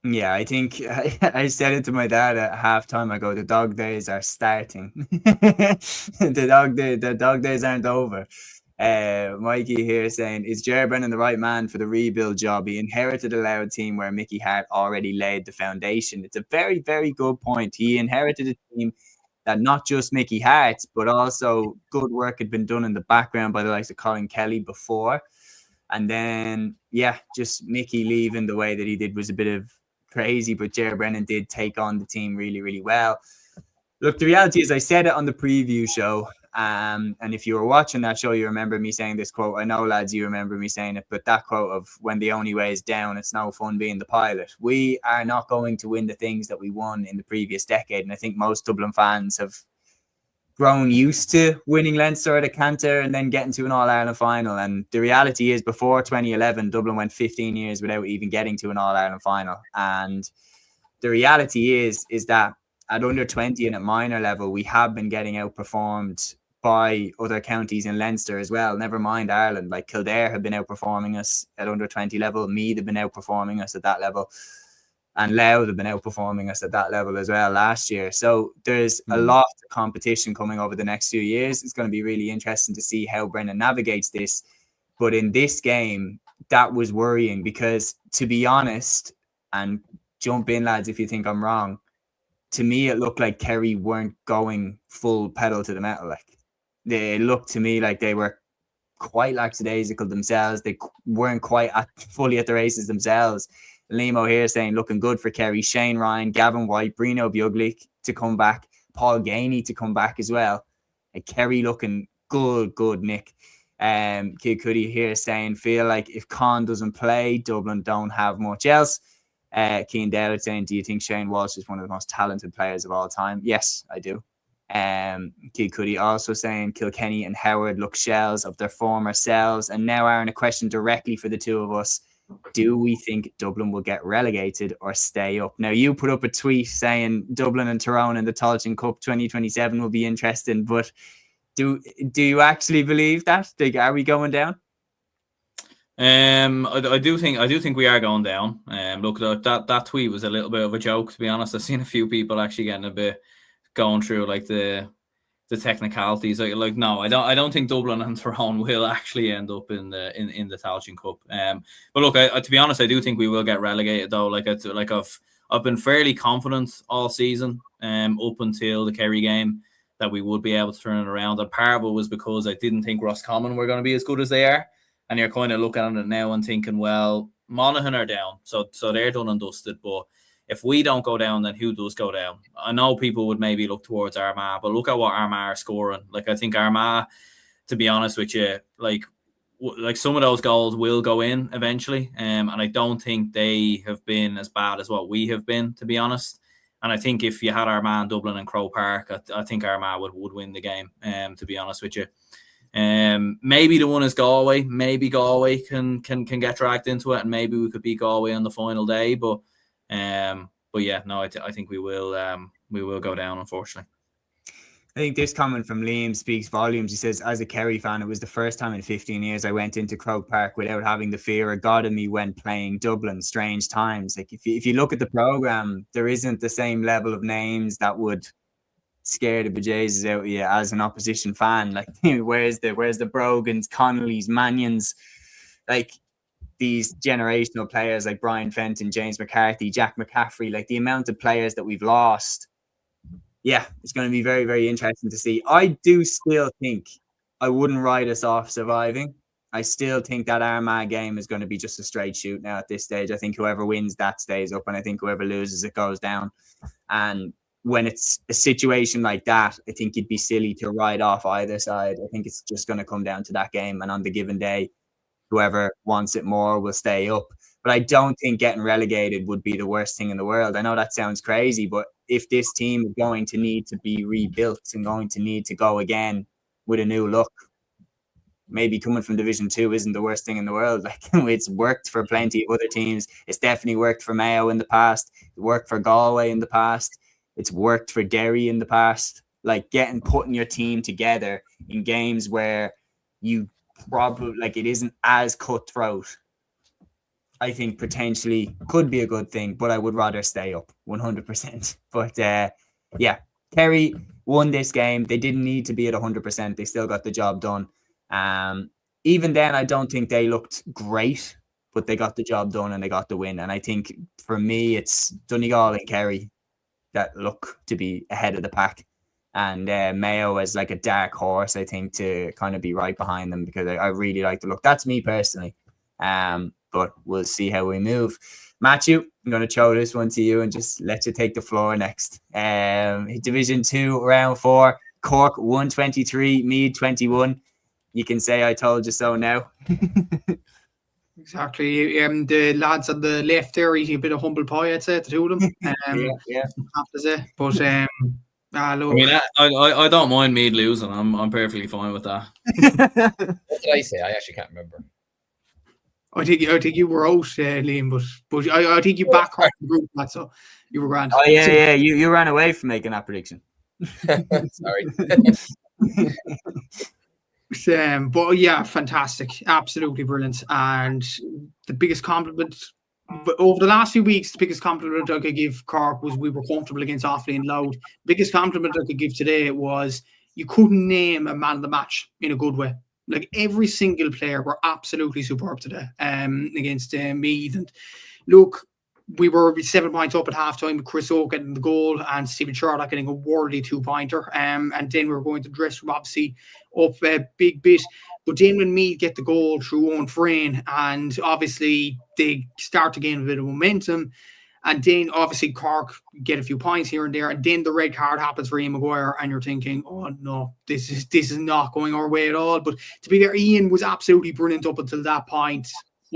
Yeah, I think I said it to my dad at halftime. I go, the dog days are starting. The dog days aren't over. Mikey here saying, is Ger Brennan the right man for the rebuild job? He inherited a Louth team where Mickey Hart already laid the foundation. It's a very, very good point. He inherited a team that not just Mickey Hart, but also good work had been done in the background by the likes of Colin Kelly before. And then, just Mickey leaving the way that he did was a bit of crazy, but Ger Brennan did take on the team really, really well. Look, the reality is, I said it on the preview show, and if you were watching that show, you remember me saying this quote. I know, lads, you remember me saying it, but that quote of, when the only way is down, it's no fun being the pilot. We are not going to win the things that we won in the previous decade, and I think most Dublin fans have grown used to winning Leinster at a canter and then getting to an All-Ireland final. And the reality is, before 2011, Dublin went 15 years without even getting to an All-Ireland final. And the reality is that at under 20 and at minor level, we have been getting outperformed by other counties in Leinster as well. Never mind Ireland. Like Kildare have been outperforming us at under 20 level. Meath have been outperforming us at that level. And Louth have been outperforming us at that level as well last year. So there's a lot of competition coming over the next few years. It's going to be really interesting to see how Brennan navigates this. But in this game, that was worrying, because, to be honest, and jump in, lads, if you think I'm wrong, to me, it looked like Kerry weren't going full pedal to the metal. Like, they looked to me like they were quite lackadaisical themselves. They weren't quite fully at the races themselves. Limo here saying, looking good for Kerry. Shane Ryan, Gavin White, Brino Buglik to come back. Paul Gainey to come back as well. And Kerry looking good, Nick. Kid Cuddy here saying, feel like if Con doesn't play, Dublin don't have much else. Keane Dale saying, do you think Shane Walsh is one of the most talented players of all time? Yes, I do. Kid Cuddy also saying, Kilkenny and Howard look shells of their former selves. And now, Aaron, a question directly for the two of us. Do we think Dublin will get relegated or stay up? Now, you put up a tweet saying Dublin and Tyrone in the Tailteann Cup 2027 will be interesting, but do you actually believe that? Are we going down? I do think we are going down. Look, that tweet was a little bit of a joke, to be honest. I've seen a few people actually getting a bit going through like the technicalities. Like no, I don't think Dublin and Tyrone will actually end up in the Tailteann Cup. But look, to be honest, I do think we will get relegated though. I've been fairly confident all season, up until the Kerry game, that we would be able to turn it around. And part of it was because I didn't think Roscommon were going to be as good as they are. And you're kind of looking at it now and thinking, well, Monaghan are down, so they're done and dusted. But if we don't go down, then who does go down? I know people would maybe look towards Armagh, but look at what Armagh are scoring. Like, I think Armagh, to be honest with you, like some of those goals will go in eventually. And I don't think they have been as bad as what we have been, to be honest. And I think if you had Armagh in Dublin and Croke Park, I think Armagh would win the game, to be honest with you. Maybe the one is Galway. Maybe Galway can get dragged into it, and maybe we could beat Galway on the final day. But yeah, no, I think we will go down, unfortunately. I think this comment from Liam speaks volumes. He says, as a Kerry fan, it was the first time in 15 years I went into Croke Park without having the fear of God in me when playing Dublin. Strange times. Like if you look at the programme, there isn't the same level of names that would scare the bejesus out of you as an opposition fan. Like where's the Brogans, Connollys, Manions, like these generational players like Brian Fenton, James McCarthy, Jack McCaffrey, like the amount of players that we've lost. Yeah, it's going to be very, very interesting to see. I do still think I wouldn't write us off surviving. I still think that Armagh game is going to be just a straight shoot now at this stage. I think whoever wins that stays up, and I think whoever loses it goes down. And when it's a situation like that, I think you'd be silly to write off either side. I think it's just going to come down to that game, and on the given day, whoever wants it more will stay up. But I don't think getting relegated would be the worst thing in the world. I know that sounds crazy, but if this team is going to need to be rebuilt and going to need to go again with a new look, maybe coming from Division 2 isn't the worst thing in the world. Like, it's worked for plenty of other teams. It's definitely worked for Mayo in the past. It worked for Galway in the past. It's worked for Derry in the past. Like, putting your team together in games where you probably, like, it isn't as cutthroat, I think potentially could be a good thing, but I would rather stay up 100%. But yeah, Kerry won this game. They didn't need to be at 100%. They still got the job done. Even then, I don't think they looked great, but they got the job done and they got the win. And I think for me, it's Donegal and Kerry that look to be ahead of the pack. And Mayo as like a dark horse, I think, to kind of be right behind them, because I really like the look. That's me personally. But we'll see how we move. Matthew, I'm going to throw this one to you and just let you take the floor next. Division 2, round 4, Cork 123, Meath 21. You can say I told you so now. Exactly. The lads on the left there eating a bit of humble pie, I'd say, the two of them. Yeah. Have to say. But look. I mean, I don't mind Meath losing. I'm perfectly fine with that. What did I say? I actually can't remember. I think you were out, Liam, but I think you back off the group, so you were grand. Oh yeah. You ran away from making that prediction. Sorry. But yeah, fantastic, absolutely brilliant. And the biggest compliment over the last few weeks, the biggest compliment I could give Cork was we were comfortable against Offaly and Louth. The biggest compliment I could give today was you couldn't name a man of the match in a good way. Like, every single player were absolutely superb today against Meath. And look, we were 7 points up at halftime with Chris Oak getting the goal and Stephen Sherlock getting a worldly 2-pointer. And then we were going to the dressing room, obviously up a big bit. But then when Meath get the goal through Owen Frayne, and obviously they start to gain a bit of momentum. And then obviously Cork get a few points here and there, and then the red card happens for Ian Maguire, and you're thinking, oh no, this is not going our way at all. But to be fair, Ian was absolutely brilliant up until that point.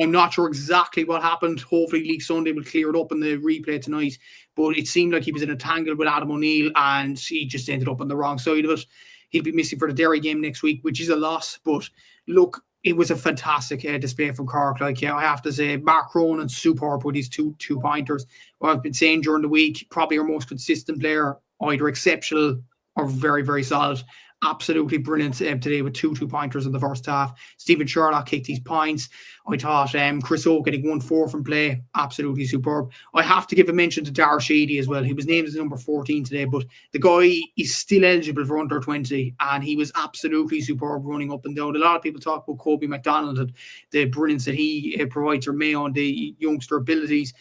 I'm not sure exactly what happened. Hopefully League Sunday will clear it up in the replay tonight. But it seemed like he was in a tangle with Adam O'Neill, and he just ended up on the wrong side of it. He'll be missing for the Derry game next week, which is a loss. But look, it was a fantastic display from Cork. Like, yeah, I have to say, Mark Cronin, superb with his two pointers. What I've been saying during the week, probably our most consistent player, either exceptional or very, very solid. Absolutely brilliant today with two pointers in the first half. Stephen Sherlock kicked his points. I thought Chris Oak getting 1-4 from play, absolutely superb. I have to give a mention to Dar Sheedy as well. He was named as number 14 today, but the guy is still eligible for under 20, and he was absolutely superb running up and down. A lot of people talk about Kobe McDonald and the brilliance that he provides for Mayo and the youngster abilities.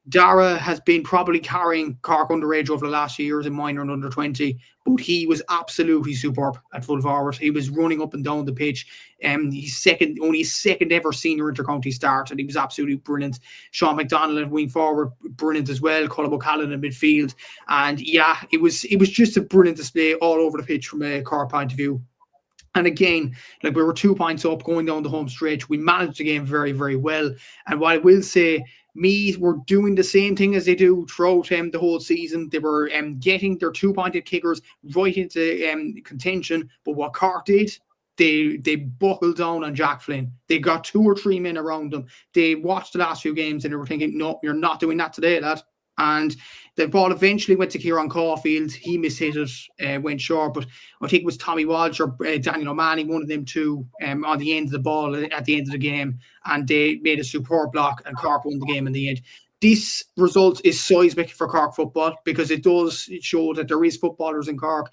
Dara has been probably carrying Cork underage over the last few years in minor and under 20, but he was absolutely superb at full forward. He was running up and down the pitch. He's only his second ever senior intercounty start, and he was absolutely brilliant. Sean McDonald at wing forward, brilliant as well. Colin O'Callaghan in midfield, and yeah, it was just a brilliant display all over the pitch from a Cork point of view. And again, like, we were 2 points up going down the home stretch. We managed the game very, very well. And what I will say, Meath were doing the same thing as they do throughout the whole season. They were getting their 2-pointed kickers right into contention. But what Cork did, they buckled down on Jack Flynn. They got 2 or 3 men around them. They watched the last few games and they were thinking, no, you're not doing that today, lad. And the ball eventually went to Kieran Caulfield. He mishit it, went short, but I think it was Tommy Walsh or Daniel O'Malley, one of them two, on the end of the ball at the end of the game, and they made a superb block, and Cork won the game in the end. This result is seismic for Cork football because it show that there is footballers in Cork.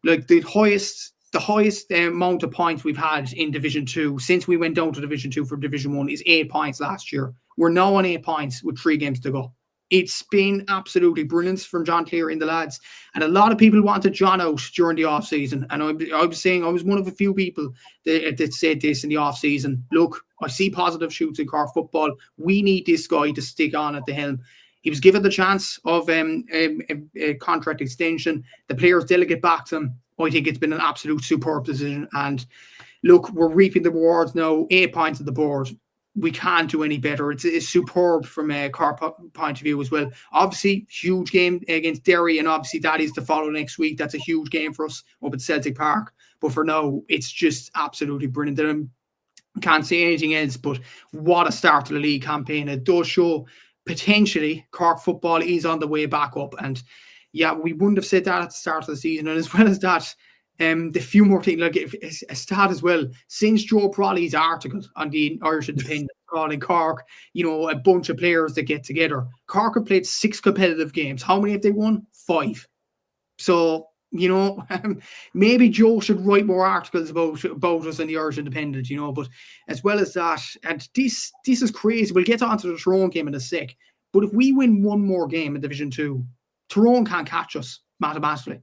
Like the highest amount of points we've had in Division 2 since we went down to Division 2 from Division 1 is 8 points last year. We're now on 8 points with 3 games to go. It's been absolutely brilliant from John Cleary and the lads. And a lot of people wanted John out during the off-season. And I was saying I was one of a few people that said this in the off-season. Look, I see positive shoots in Cork football. We need this guy to stick on at the helm. He was given the chance of a contract extension. The players delegate back to him. I think it's been an absolute superb decision. And look, we're reaping the rewards now. 8 points at the board. We can't do any better. It's superb from a Cork point of view as well. Obviously, huge game against Derry, and obviously that is to follow next week. That's a huge game for us up at Celtic Park. But for now, it's just absolutely brilliant. I can't say anything else, but what a start to the league campaign. It does show potentially Cork football is on the way back up. And yeah, we wouldn't have said that at the start of the season. And as well as that, the few more things, like a stat as well, since Joe Prawley's article on the Irish Independent calling Cork, a bunch of players that get together, Cork have played 6 competitive games. How many have they won? 5. So, maybe Joe should write more articles about us in the Irish Independent, but as well as that, and this is crazy. We'll get onto the Tyrone game in a sec, but if we win one more game in Division 2, Tyrone can't catch us mathematically.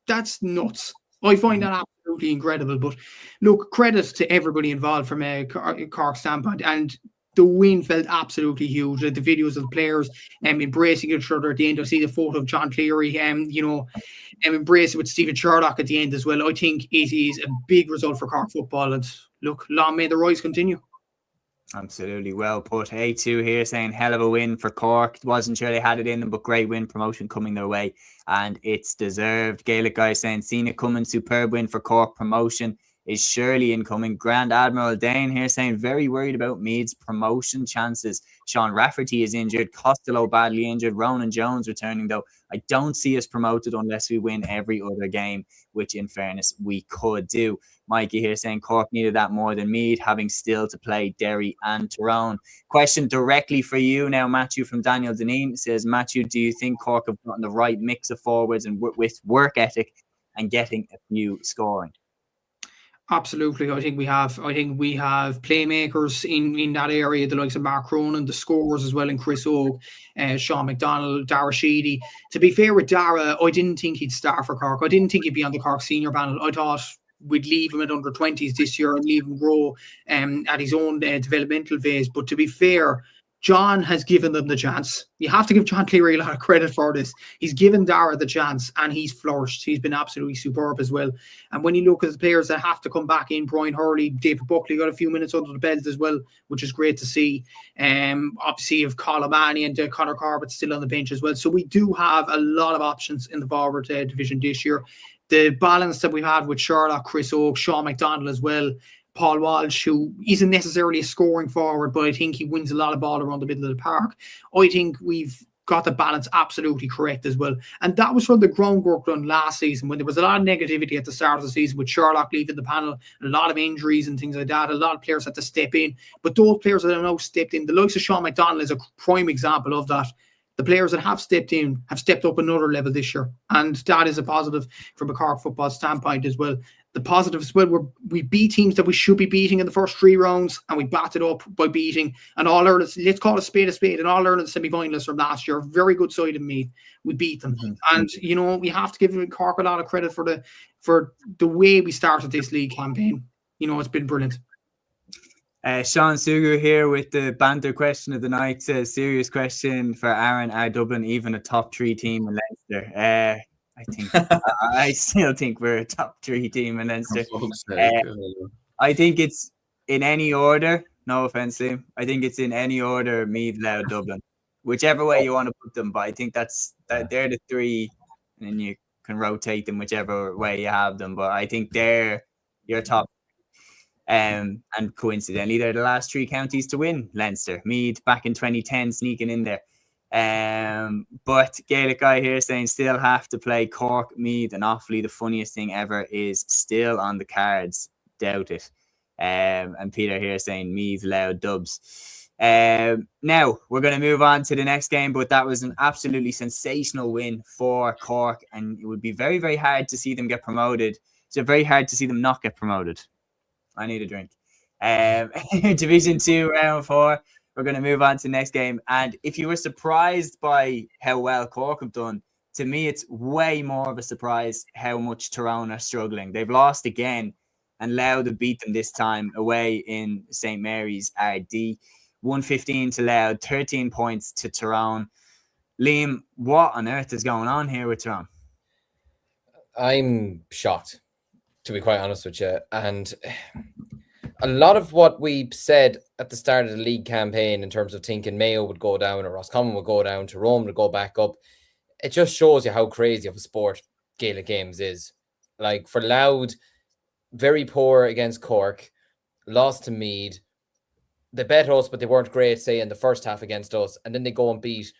That's nuts. I find that absolutely incredible. But look, credit to everybody involved from a Cork standpoint. And the win felt absolutely huge. The videos of the players embracing each other at the end. I see the photo of John Cleary, embracing with Stephen Sherlock at the end as well. I think it is a big result for Cork football. And look, long may the rise continue. Absolutely, well put. A2 here saying hell of a win for Cork. Wasn't sure they had it in them, but great win, promotion coming their way, and it's deserved. Gaelic guy saying seen it coming, superb win for Cork, promotion is surely incoming. Grand Admiral Dane here saying very worried about Meath's promotion chances. Sean Rafferty is injured, Costello badly injured, Ronan Jones returning though. I don't see us promoted unless we win every other game, which in fairness we could do. Mikey here saying Cork needed that more than Meath, having still to play Derry and Tyrone. Question directly for you now, Matthew, from Daniel Deneen. Says, Matthew, do you think Cork have gotten the right mix of forwards and with work ethic and getting a few scoring? Absolutely, I think we have. I think we have playmakers in that area, the likes of Mark Cronin, the scorers as well, and Chris Oak, Sean McDonald, Dara Sheedy. To be fair with Dara, I didn't think he'd start for Cork. I didn't think he'd be on the Cork senior panel. I thought we'd leave him at under 20s this year and leave him grow at his own developmental phase. But to be fair, John has given them the chance. You have to give John Cleary a lot of credit for this. He's given Dara the chance and he's flourished. He's been absolutely superb as well. And when you look at the players that have to come back in, Brian Hurley, David Buckley got a few minutes under the belt as well, which is great to see. Obviously, of Colin Manny and Conor Corbett still on the bench as well. So we do have a lot of options in the forward division this year. The balance that we had with Sherlock, Chris Oak, Sean McDonald as well, Paul Walsh, who isn't necessarily a scoring forward, but I think he wins a lot of ball around the middle of the park. I think we've got the balance absolutely correct as well. And that was from the groundwork done last season when there was a lot of negativity at the start of the season with Sherlock leaving the panel, a lot of injuries and things like that. A lot of players had to step in. But those players that have now stepped in, the likes of Sean McDonald is a prime example of that. The players that have stepped in have stepped up another level this year. And that is a positive from a Cork football standpoint as well. The positive as well, we beat teams that we should be beating in the first 3 rounds, and we batted up by beating an All-Ireland, let's call a spade, an All-Ireland semi-finalist from last year, a very good side of Meath. We beat them. And, we have to give Cork a lot of credit for the way we started this league campaign. It's been brilliant. Sean Sugar here with the banter question of the night. Says, serious question for Aaron, are Dublin even a top 3 team in Leinster? I still think we're a top 3 team in Leinster. I think it's in any order. No offense, Liam. I think it's in any order. Meath, Louth, Dublin, whichever way you want to put them. But I think that they're the 3, and then you can rotate them whichever way you have them. But I think they're your top. And coincidentally, they're the last 3 counties to win Leinster. Meath back in 2010, sneaking in there. But Gaelic guy here saying still have to play Cork, Meath, and Offaly. The funniest thing ever is still on the cards. Doubt it. And Peter here saying Meath loud dubs. Now we're going to move on to the next game, but that was an absolutely sensational win for Cork, and it would be very, very hard to see them get promoted. So very hard to see them not get promoted. I need a drink. Division 2, round 4. We're going to move on to the next game. And if you were surprised by how well Cork have done, to me, it's way more of a surprise how much Tyrone are struggling. They've lost again, and Louth have beat them this time away in St. Mary's RD. 115 to Louth, 13 points to Tyrone. Liam, what on earth is going on here with Tyrone? I'm shocked, to be quite honest with you. And a lot of what we said at the start of the league campaign in terms of thinking Mayo would go down or Roscommon would go down, Tyrone would go back up, it just shows you how crazy of a sport Gaelic games is. Like for Louth, very poor against Cork, lost to Meath. They bet us, but they weren't great, say, in the first half against us. And then they go and beat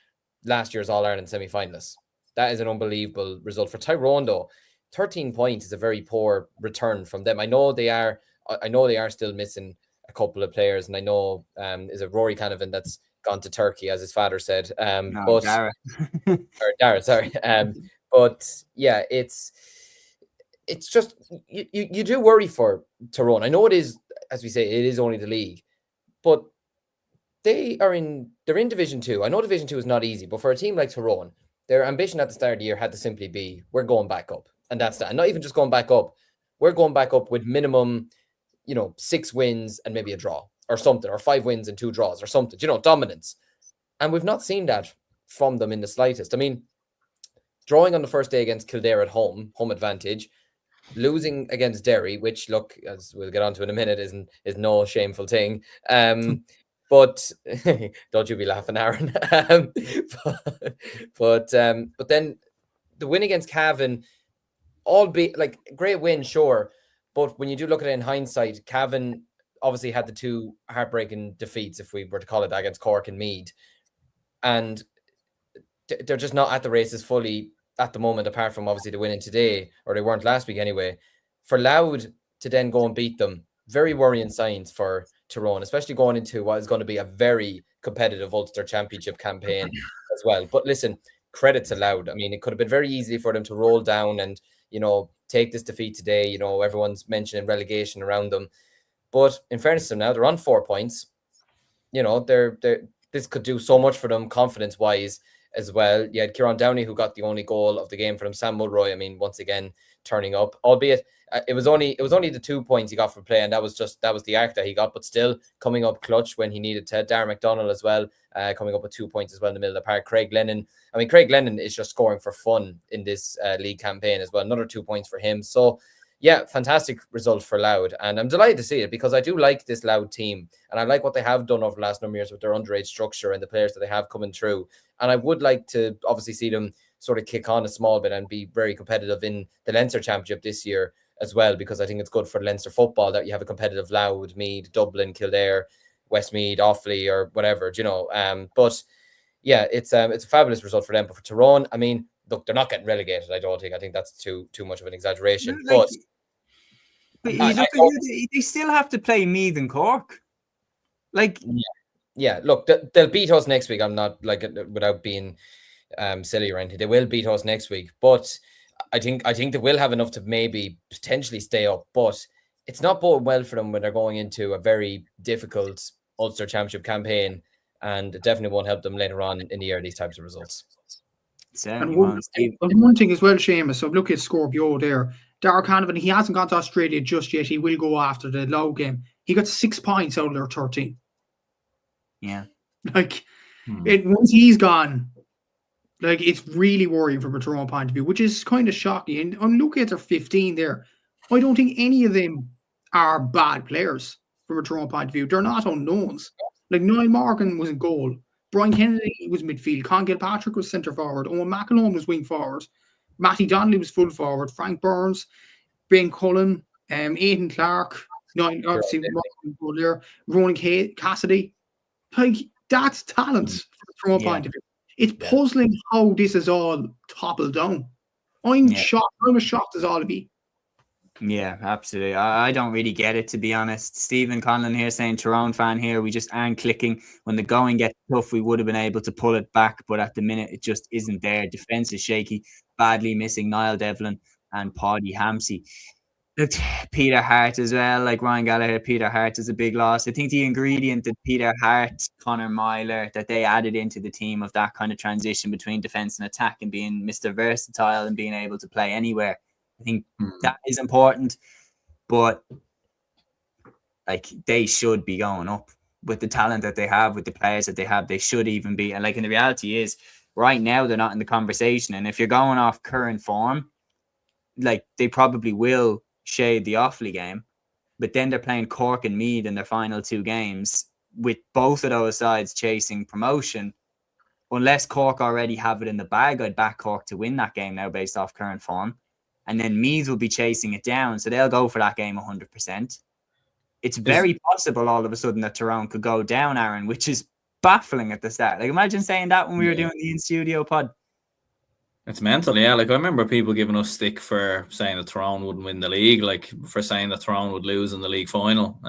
last year's All-Ireland semi-finalists. That is an unbelievable result. For Tyrone, though, 13 points is a very poor return from them. I know they are still missing a couple of players, and I know is it Rory Canavan that's gone to Turkey, as his father said. But Dara, sorry. But yeah, it's just you do worry for Tyrone. I know it is, as we say, it is only the league, but they're in Division 2. I know Division 2 is not easy, but for a team like Tyrone, their ambition at the start of the year had to simply be, we're going back up. And that's that. And not even just going back up. We're going back up with minimum, 6 wins and maybe a draw or something, or 5 wins and 2 draws or something, dominance. And we've not seen that from them in the slightest. I mean, drawing on the first day against Kildare at home advantage, losing against Derry, which, look, as we'll get onto in a minute, is no shameful thing. But don't you be laughing, Aaron. But then the win against Cavan, albeit like great win, sure. But when you do look at it in hindsight, Cavan obviously had the 2 heartbreaking defeats, if we were to call it that, against Cork and Meath. And they're just not at the races fully at the moment, apart from obviously the winning today, or they weren't last week anyway. For Louth to then go and beat them, very worrying signs for Tyrone, especially going into what is going to be a very competitive Ulster Championship campaign as well. But listen, credit to Louth. I mean, it could have been very easy for them to roll down and, take this defeat today. Everyone's mentioning relegation around them. But in fairness to them now, they're on 4 points. This could do so much for them confidence-wise as well. You had Kieran Downey, who got the only goal of the game for them. Sam Mulroy, I mean, once again, turning up, albeit it was only the 2 points he got from play, and that was the arc that he got, but still coming up clutch when he needed to. Darren McDonnell as well, coming up with 2 points as well in the middle of the park. Craig Lennon is just scoring for fun in this league campaign as well. Another 2 points for him. So yeah, fantastic result for Louth, and I'm delighted to see it because I do like this Louth team, and I like what they have done over the last number of years with their underage structure and the players that they have coming through. And I would like to obviously see them sort of kick on a small bit and be very competitive in the Leinster Championship this year as well, because I think it's good for Leinster football that you have a competitive Louth, Meath, Dublin, Kildare, Westmeath, Offaly, or whatever, But yeah, it's a fabulous result for them. But for Tyrone, I mean, look, they're not getting relegated. I think that's too much of an exaggeration. But they still have to play Meath and Cork. Yeah. Look, they'll beat us next week. I'm not without being silly or anything. They will beat us next week, but I think they will have enough to maybe potentially stay up. But it's not boding well for them when they're going into a very difficult Ulster Championship campaign, and it definitely won't help them later on in the year, these types of results. And one thing as well, Seamus, so look at Scorpio there. Darragh Canavan, he hasn't gone to Australia just yet. He will go after the Louth game. He got 6 points out of their 13. Yeah. Once he's gone, it's really worrying from a Tyrone point of view, which is kind of shocking. And look at their 15 there. I don't think any of them are bad players from a Tyrone point of view. They're not unknowns. Niall Morgan was in goal. Brian Kennedy was midfield. Con Gilpatrick was centre forward. Owen McAlone was wing forward. Matty Donnelly was full forward. Frank Burns, Ben Cullen, Aidan Clark, obviously there, Ronan Cassidy. That's talent from a point of view. It's puzzling how this is all toppled down. I'm shocked. I'm as shocked as all of you. Yeah, absolutely. I don't really get it, to be honest. Stephen Conlon here saying, Tyrone fan here, we just aren't clicking. When the going gets tough, we would have been able to pull it back, but at the minute, it just isn't there. Defence is shaky, badly missing Niall Devlin and Paddy Hampsey. Look, Peter Hart as well, like Ryan Gallagher, Peter Hart is a big loss. I think the ingredient that Peter Hart, Conor Myler, that they added into the team of that kind of transition between defence and attack and being Mr. Versatile and being able to play anywhere, I think that is important, but like they should be going up with the talent that they have, with the players that they have. They should even be, and like, and the reality is, right now they're not in the conversation. And if you're going off current form, like they probably will shade the Offaly game, but then they're playing Cork and Meath in their final 2 games, with both of those sides chasing promotion. Unless Cork already have it in the bag, I'd back Cork to win that game now based off current form. And then Meath will be chasing it down, so they'll go for that game 100%. It's very possible all of a sudden that Tyrone could go down, Aaron, which is baffling at the start. Like, imagine saying that when we were doing the in-studio pod. It's mental, yeah. Like, I remember people giving us stick for saying that Tyrone wouldn't win the league, like for saying that Tyrone would lose in the league final.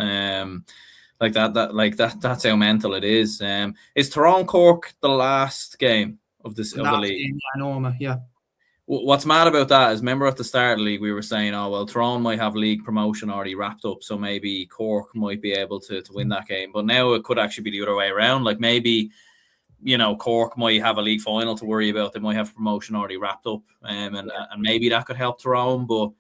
That's how mental it is. Is Tyrone Cork the last game of the league? Yeah. What's mad about that is, remember at the start of the league, we were saying, oh, well, Tyrone might have league promotion already wrapped up, so maybe Cork might be able to win that game. But now it could actually be the other way around. Like, maybe, you know, Cork might have a league final to worry about. They might have promotion already wrapped up, and maybe that could help Tyrone. But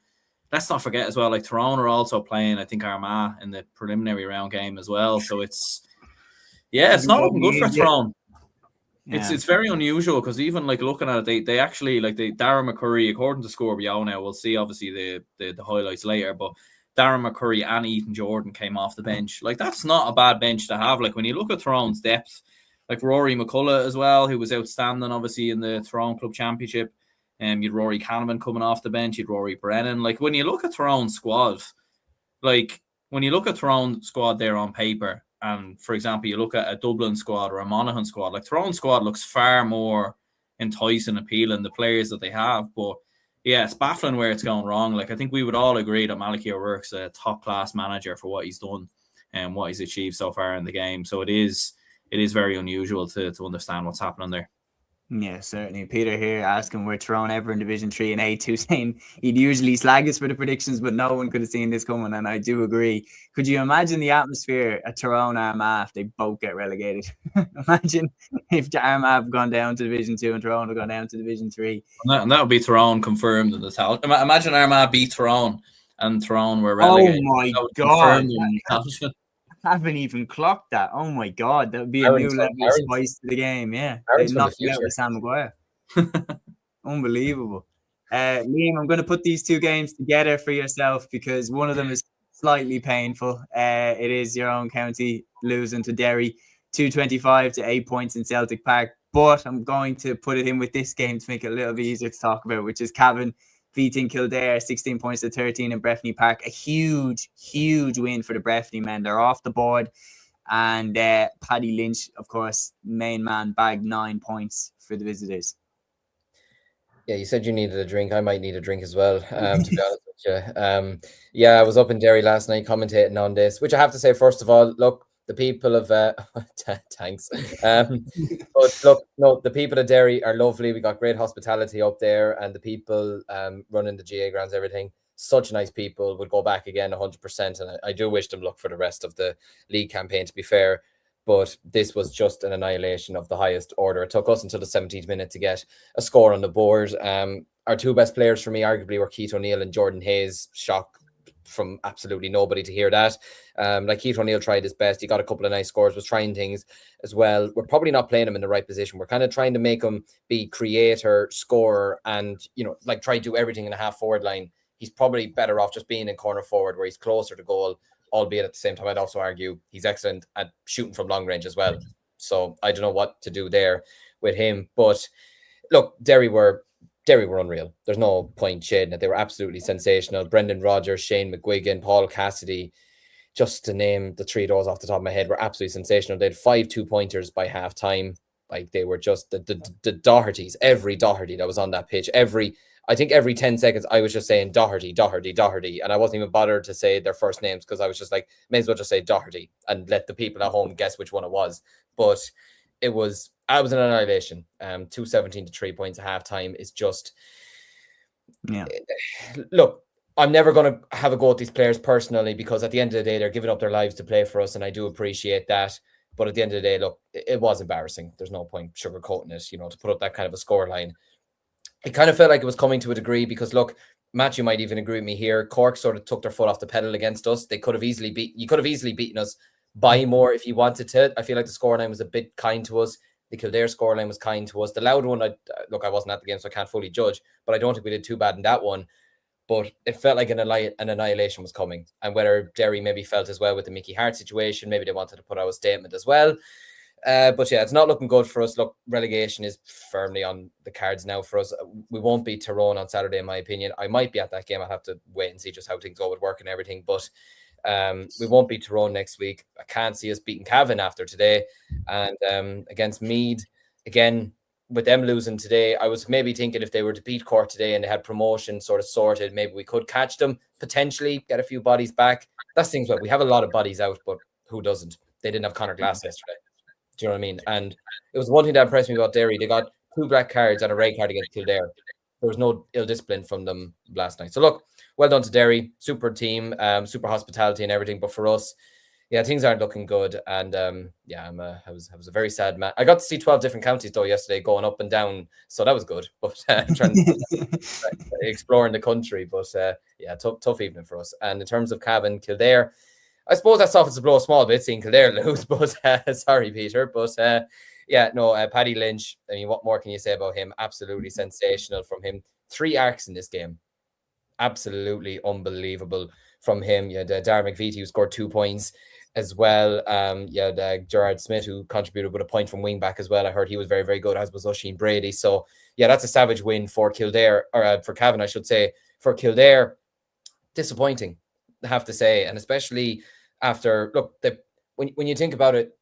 let's not forget as well, like, Tyrone are also playing, I think, Armagh in the preliminary round game as well. So it's not looking good for Tyrone. Yeah. It's very unusual, because even like looking at it, they actually, like, Darren McCurry, according to Score Bio now, we'll see obviously the highlights later, but Darren McCurry and Ethan Jordan came off the bench. Like, that's not a bad bench to have. Like, when you look at Tyrone's depth, like Rory McCullough as well, who was outstanding obviously in the Tyrone Club Championship, you'd Rory Canavan coming off the bench, you'd Rory Brennan. Like, when you look at Tyrone's squad, like when you look at Tyrone's squad there on paper, and for example, you look at a Dublin squad or a Monaghan squad, like Tyrone squad looks far more enticing, appealing, the players that they have. But yeah, it's baffling where it's going wrong. Like, I think we would all agree that Malachy O'Rourke's a top class manager for what he's done and what he's achieved so far in the game. So it is very unusual to understand what's happening there. Yeah, certainly. Peter here asking, were Tyrone ever in Division 3 and A2, saying he'd usually slag us for the predictions, but no one could have seen this coming, and I do agree. Could you imagine the atmosphere at Tyrone Armagh if they both get relegated? Imagine if Armagh have gone down to Division 2 and Tyrone have gone down to Division 3. And that would be Tyrone confirmed in the talent. Imagine Armagh beat Tyrone and Tyrone were relegated. Oh my God. I haven't even clocked that. Oh my God, that would be a new level of spice to the game. Yeah, they'd knock you out with Sam Maguire. Unbelievable. Liam, I'm going to put these 2 games together for yourself, because one of them is slightly painful. It is your own county losing to Derry 225 to 8 points in Celtic Park. But I'm going to put it in with this game to make it a little bit easier to talk about, which is Cavan beating Kildare 16 points to 13 in Breffni Park. A huge, huge win for the Breffni men. They're off the board. And Paddy Lynch, of course, main man, bagged 9 points for the visitors. Yeah, you said you needed a drink. I might need a drink as well, to be honest with you. Yeah, I was up in Derry last night commentating on this, which I have to say, first of all, look, the people of thanks. But look, no, the people of Derry are lovely. We got great hospitality up there, and the people running the GA grounds, everything, such nice people. Would go back again 100%, and I do wish them luck for the rest of the league campaign, to be fair. But this was just an annihilation of the highest order. It took us until the 17th minute to get a score on the board. Our 2 best players for me arguably were Keith O'Neill and Jordan Hayes. Shock from absolutely nobody to hear that. Like, Keith O'Neill tried his best. He got a couple of nice scores, was trying things as well. We're probably not playing him in the right position. We're kind of trying to make him be creator, scorer, and, you know, like, try to do everything in a half forward line. He's probably better off just being in corner forward, where he's closer to goal, albeit at the same time, I'd also argue he's excellent at shooting from long range as well. So I don't know what to do there with him. But look, Derry were unreal. There's no point shading it. They were absolutely sensational. Brendan Rodgers, Shane McGuigan, Paul Cassidy, just to name the 3 of those off the top of my head, were absolutely sensational. They had 5 2-pointers by half time. Like they were just the Dohertys, every Doherty that was on that pitch. I think every 10 seconds I was just saying Doherty, and I wasn't even bothered to say their first names because I was just like, may as well just say Doherty and let the people at home guess which one it was. But I was an annihilation. 217 to 3 points at halftime is just, yeah. Look, I'm never going to have a go at these players personally because at the end of the day, they're giving up their lives to play for us, and I do appreciate that. But at the end of the day, look, it was embarrassing. There's no point sugarcoating it, to put up that kind of a scoreline. It kind of felt like it was coming to a degree because, look, Matthew might even agree with me here. Cork sort of took their foot off the pedal against us. You could have easily beaten us by more if you wanted to. I feel like the scoreline was a bit kind to us. The Kildare scoreline was kind to us. The Louth one, I wasn't at the game, so I can't fully judge, but I don't think we did too bad in that one. But it felt like an annihilation was coming. And whether Derry maybe felt as well with the Mickey Hart situation, maybe they wanted to put out a statement as well. But yeah, it's not looking good for us. Look, relegation is firmly on the cards now for us. We won't beat Tyrone on Saturday, in my opinion. I might be at that game. I'll have to wait and see just how things go with work and everything. But we won't beat Tyrone next week. I can't see us beating Cavan after today. And against Meath, again, with them losing today, I was maybe thinking if they were to beat Cork today and they had promotion sort of sorted, maybe we could catch them, potentially get a few bodies back. That's things like we have a lot of bodies out, but who doesn't? They didn't have Conor Glass yesterday. Do you know what I mean? And it was one thing that impressed me about Derry. They got 2 black cards and a red card against Kildare. There was no ill discipline from them last night. So look, well done to Derry. Super team, super hospitality and everything. But for us, yeah, things aren't looking good. And I was a very sad man. I got to see 12 different counties though yesterday going up and down. So that was good. But exploring the country. But tough evening for us. And in terms of Cavan, Kildare, I suppose that softens the blow a small bit seeing Kildare lose, but sorry, Peter. But Paddy Lynch, I mean, what more can you say about him? Absolutely sensational from him. 3 arcs in this game. Absolutely unbelievable from him. Yeah, Darren McVitie, who scored 2 points as well. Gerard Smith, who contributed with a point from wing back as well. I heard he was very, very good, as was Oisin Brady. So, yeah, that's a savage win for Kildare, or for Cavan, I should say. For Kildare, disappointing, I have to say, and especially after, look, when you think about it,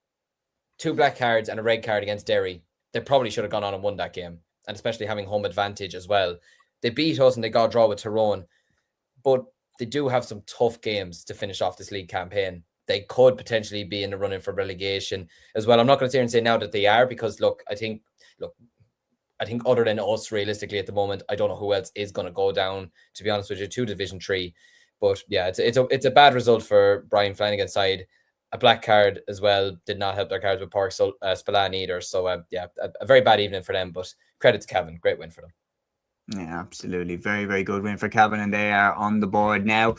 2 black cards and a red card against Derry, they probably should have gone on and won that game, and especially having home advantage as well. They beat us and they got a draw with Tyrone, but they do have some tough games to finish off this league campaign. They could potentially be in the running for relegation as well. I'm not going to sit here and say now that they are, because I think other than us, realistically at the moment, I don't know who else is going to go down, to be honest with you, to Division 3. But yeah, it's a bad result for Brian Flanagan's side. A black card as well did not help their cards with Park Spillane either. So a very bad evening for them. But credit to Cavan, great win for them. Yeah, absolutely, very, very good win for Cavan, and they are on the board now.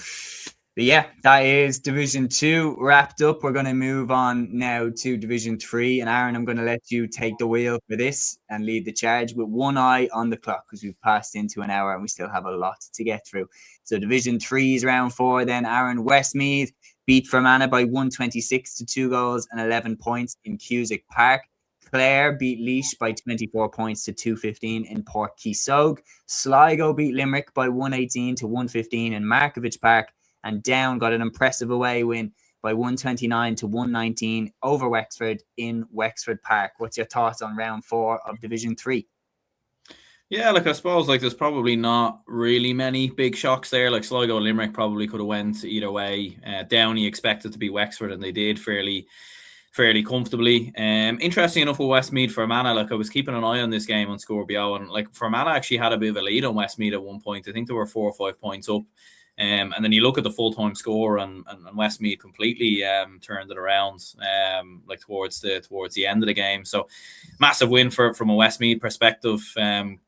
But yeah, that is Division 2 wrapped up. We're going to move on now to Division 3. And Aaron, I'm going to let you take the wheel for this and lead the charge with one eye on the clock, because we've passed into an hour and we still have a lot to get through. So Division 3's round 4 then. Aaron, Westmeath beat Fermanagh by 126 to 2 goals and 11 points in Cusack Park. Clare beat Laois by 24 points to 215 in Port Keysog. Sligo beat Limerick by 118 to 115 in Markovich Park. And Down got an impressive away win by 129 to 119 over Wexford in Wexford Park. What's your thoughts on round 4 of Division 3? Yeah, I suppose there's probably not really many big shocks there. Sligo and Limerick probably could have went either way. Downey expected to be Wexford, and they did fairly comfortably. Interesting enough with Westmeath for Fermanagh, I was keeping an eye on this game on Score BO, and Fermanagh actually had a bit of a lead on Westmeath at one point. I think they were 4 or 5 points up. And then you look at the full-time score, and Westmeath completely turned it around towards the end of the game. So massive win from a Westmeath perspective.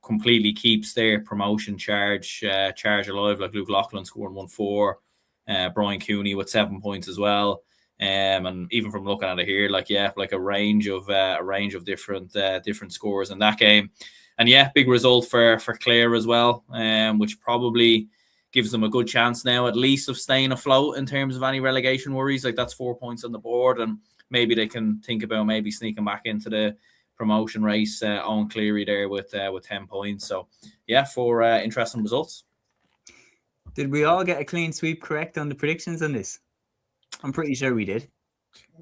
Completely keeps their promotion charge alive. Luke Loughlin scoring 1-4, Brian Cooney with 7 points as well. And even from looking at it here, a range of different scores in that game. And yeah, big result for Clare as well, which probably gives them a good chance now, at least, of staying afloat in terms of any relegation worries. That's 4 points on the board, and maybe they can think about maybe sneaking back into the promotion race on Cleary there with 10 points. So yeah, 4 interesting results. Did we all get a clean sweep correct on the predictions on this? I'm pretty sure we did.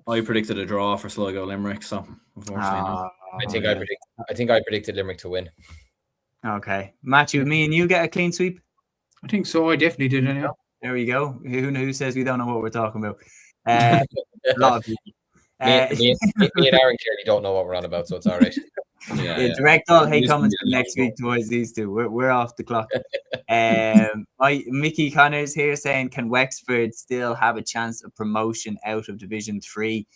I predicted a draw for Sligo Limerick, so unfortunately I think I predicted Limerick to win. Okay, Matthew, me and you get a clean sweep. I think so. I definitely did. Yeah. There we go. Who says we don't know what we're talking about? A lot of people. Me and Aaron clearly don't know what we're on about, so it's all right. Direct all hate comments for next week towards these two. We're off the clock. Mickey Connors here saying, can Wexford still have a chance of promotion out of Division 3?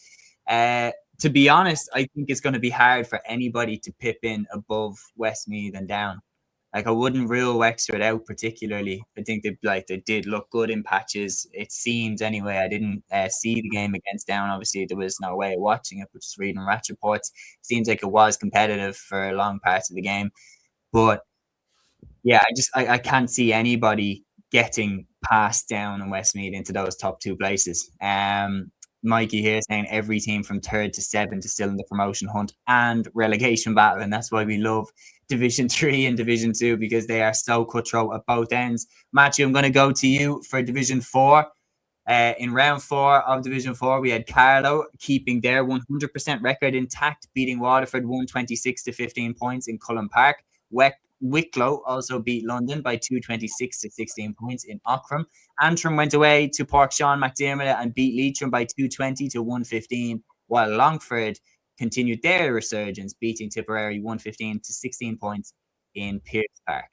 To be honest, I think it's going to be hard for anybody to pip in above Westmeath and down. Like, I wouldn't rule Wexford out particularly. I think they did look good in patches. It seems anyway. I didn't see the game against Down. Obviously, there was no way of watching it, but just reading Ratch reports, seems like it was competitive for long parts of the game. But yeah, I can't see anybody getting past Down and Westmeath into those top two places. Mikey here saying every team from 3rd to 7th is still in the promotion hunt and relegation battle, and that's why we love Division 3 and Division 2, because they are so cutthroat at both ends. Matthew, I'm going to go to you for Division 4. In round 4 of Division 4, we had Carlow keeping their 100% record intact, beating Waterford 126 to 15 points in Cullen Park. Wicklow also beat London by 226 to 16 points in Aughrim. Antrim went away to Park Sean McDermott and beat Leitrim by 220 to 115, while Longford continued their resurgence, beating Tipperary 115 to 16 points in Pearse Park.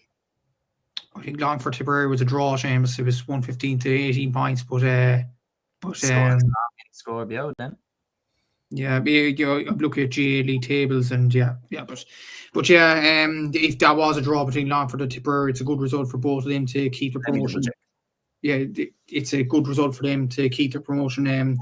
I think Longford Tipperary was a draw, Seamus. It was 115 to 18 points, but score below them. Yeah, I'm looking at GA League tables, and but if that was a draw between Longford and Tipperary, it's a good result for both of them to keep the promotion. Yeah, it's a good result for them to keep the promotion.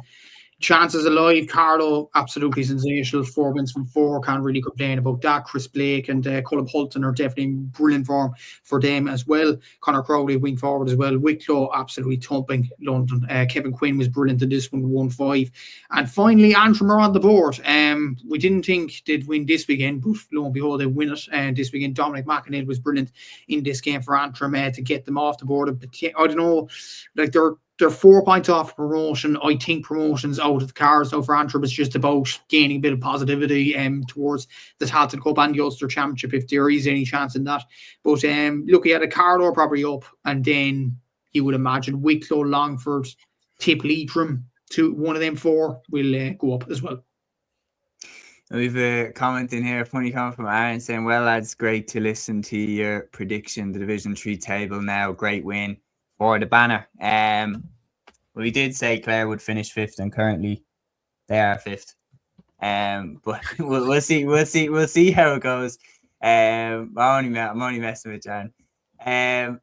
Chances alive. Carlow, absolutely sensational. 4 wins from 4. Can't really complain about that. Chris Blake and Colin Hulton are definitely in brilliant form for them as well. Conor Crowley, wing forward as well. Wicklow, absolutely thumping London. Kevin Quinn was brilliant in this one, 1-5. And finally, Antrim are on the board. We didn't think they'd win this weekend, but lo and behold, they win it. And this weekend, Dominic McInerney was brilliant in this game for Antrim to get them off the board. I don't know, like they're 4 points off promotion. I think promotion's out of the cards now for Antrim. It's just about gaining a bit of positivity towards the Tailteann Cup and the Ulster Championship, if there is any chance in that. But look, he had a Carlow probably up, and then you would imagine Wicklow, Longford, Tipp, Leitrim, one of them 4 will go up as well. We have a comment in here, a funny comment from Aaron saying, well, lads, great to listen to your prediction. The Division 3 table now, great win for the banner. We did say Clare would finish 5th, and currently they are 5th. But we'll see how it goes. I'm only messing with Jan. And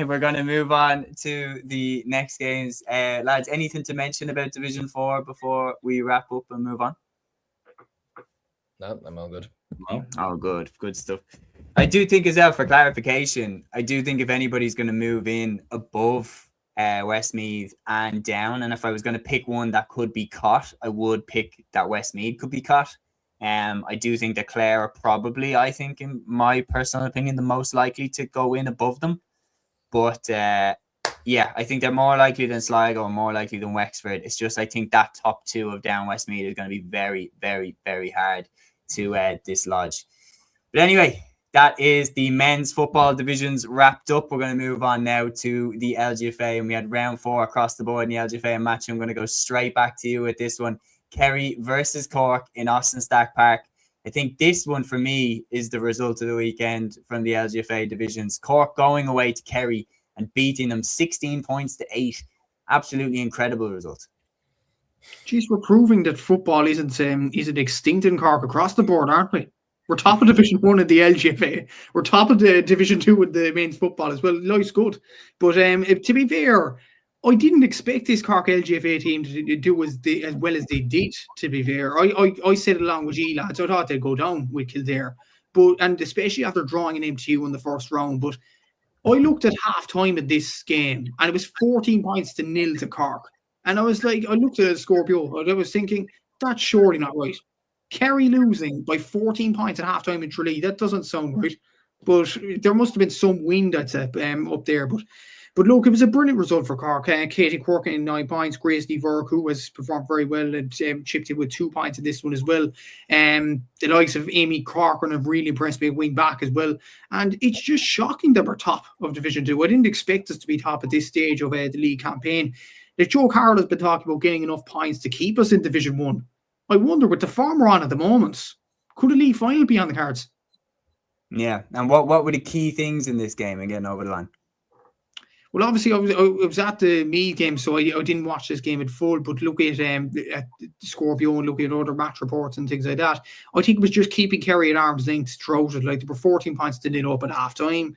we're going to move on to the next games. Lads, anything to mention about Division 4 before we wrap up and move on? No, I'm all good. Oh, good stuff. I do think as well, for clarification, I do think if anybody's going to move in above Westmeath and down, and if I was going to pick one that could be cut, I would pick that Westmeath could be cut. I do think that Clare are probably, I think, in my personal opinion, the most likely to go in above them. But I think they're more likely than Sligo and more likely than Wexford. It's just I think that top 2 of down Westmeath is going to be very, very, very hard to dislodge. But anyway, that is the men's football divisions wrapped up. We're going to move on now to the LGFA, and we had round 4 across the board in the LGFA match. I'm going to go straight back to you with this one. Kerry versus Cork in Austin Stack Park. I think this one for me is the result of the weekend from the LGFA divisions. Cork going away to Kerry and beating them 16 points to 8. Absolutely incredible result. Jeez, we're proving that football isn't extinct in Cork across the board, aren't we? We're top of Division 1 in the LGFA. We're top of the Division 2 in the men's football as well. Life's good. But to be fair, I didn't expect this Cork LGFA team to do as well as they did, to be fair. I said along with G lads, I thought they'd go down with Kildare. And especially after drawing an MTU in the first round. But I looked at half-time at this game, and it was 14 points to 0 to Cork. And I was like, I looked at Scorpio, and I was thinking, that's surely not right. Kerry losing by 14 points at halftime in Tralee, that doesn't sound right. But there must have been some wind that's up there. But But look, it was a brilliant result for Cork. Katie Cork in 9 points. Grace Deverk, who has performed very well, and chipped in with 2 points in this one as well. The likes of Amy Corcoran have really impressed me at wing back as well. And it's just shocking that we're top of Division 2. I didn't expect us to be top at this stage of the league campaign. That Joe Carroll has been talking about getting enough points to keep us in Division 1. I wonder, with the form we're on at the moment, could a league final be on the cards? Yeah. And what were the key things in this game and getting over the line? Well, obviously, I was at the Meath game, so I didn't watch this game in full, but look at Scorpio and look at other match reports and things like that. I think it was just keeping Kerry at arm's length throughout it. Like, there were 14 points to nil up at half time,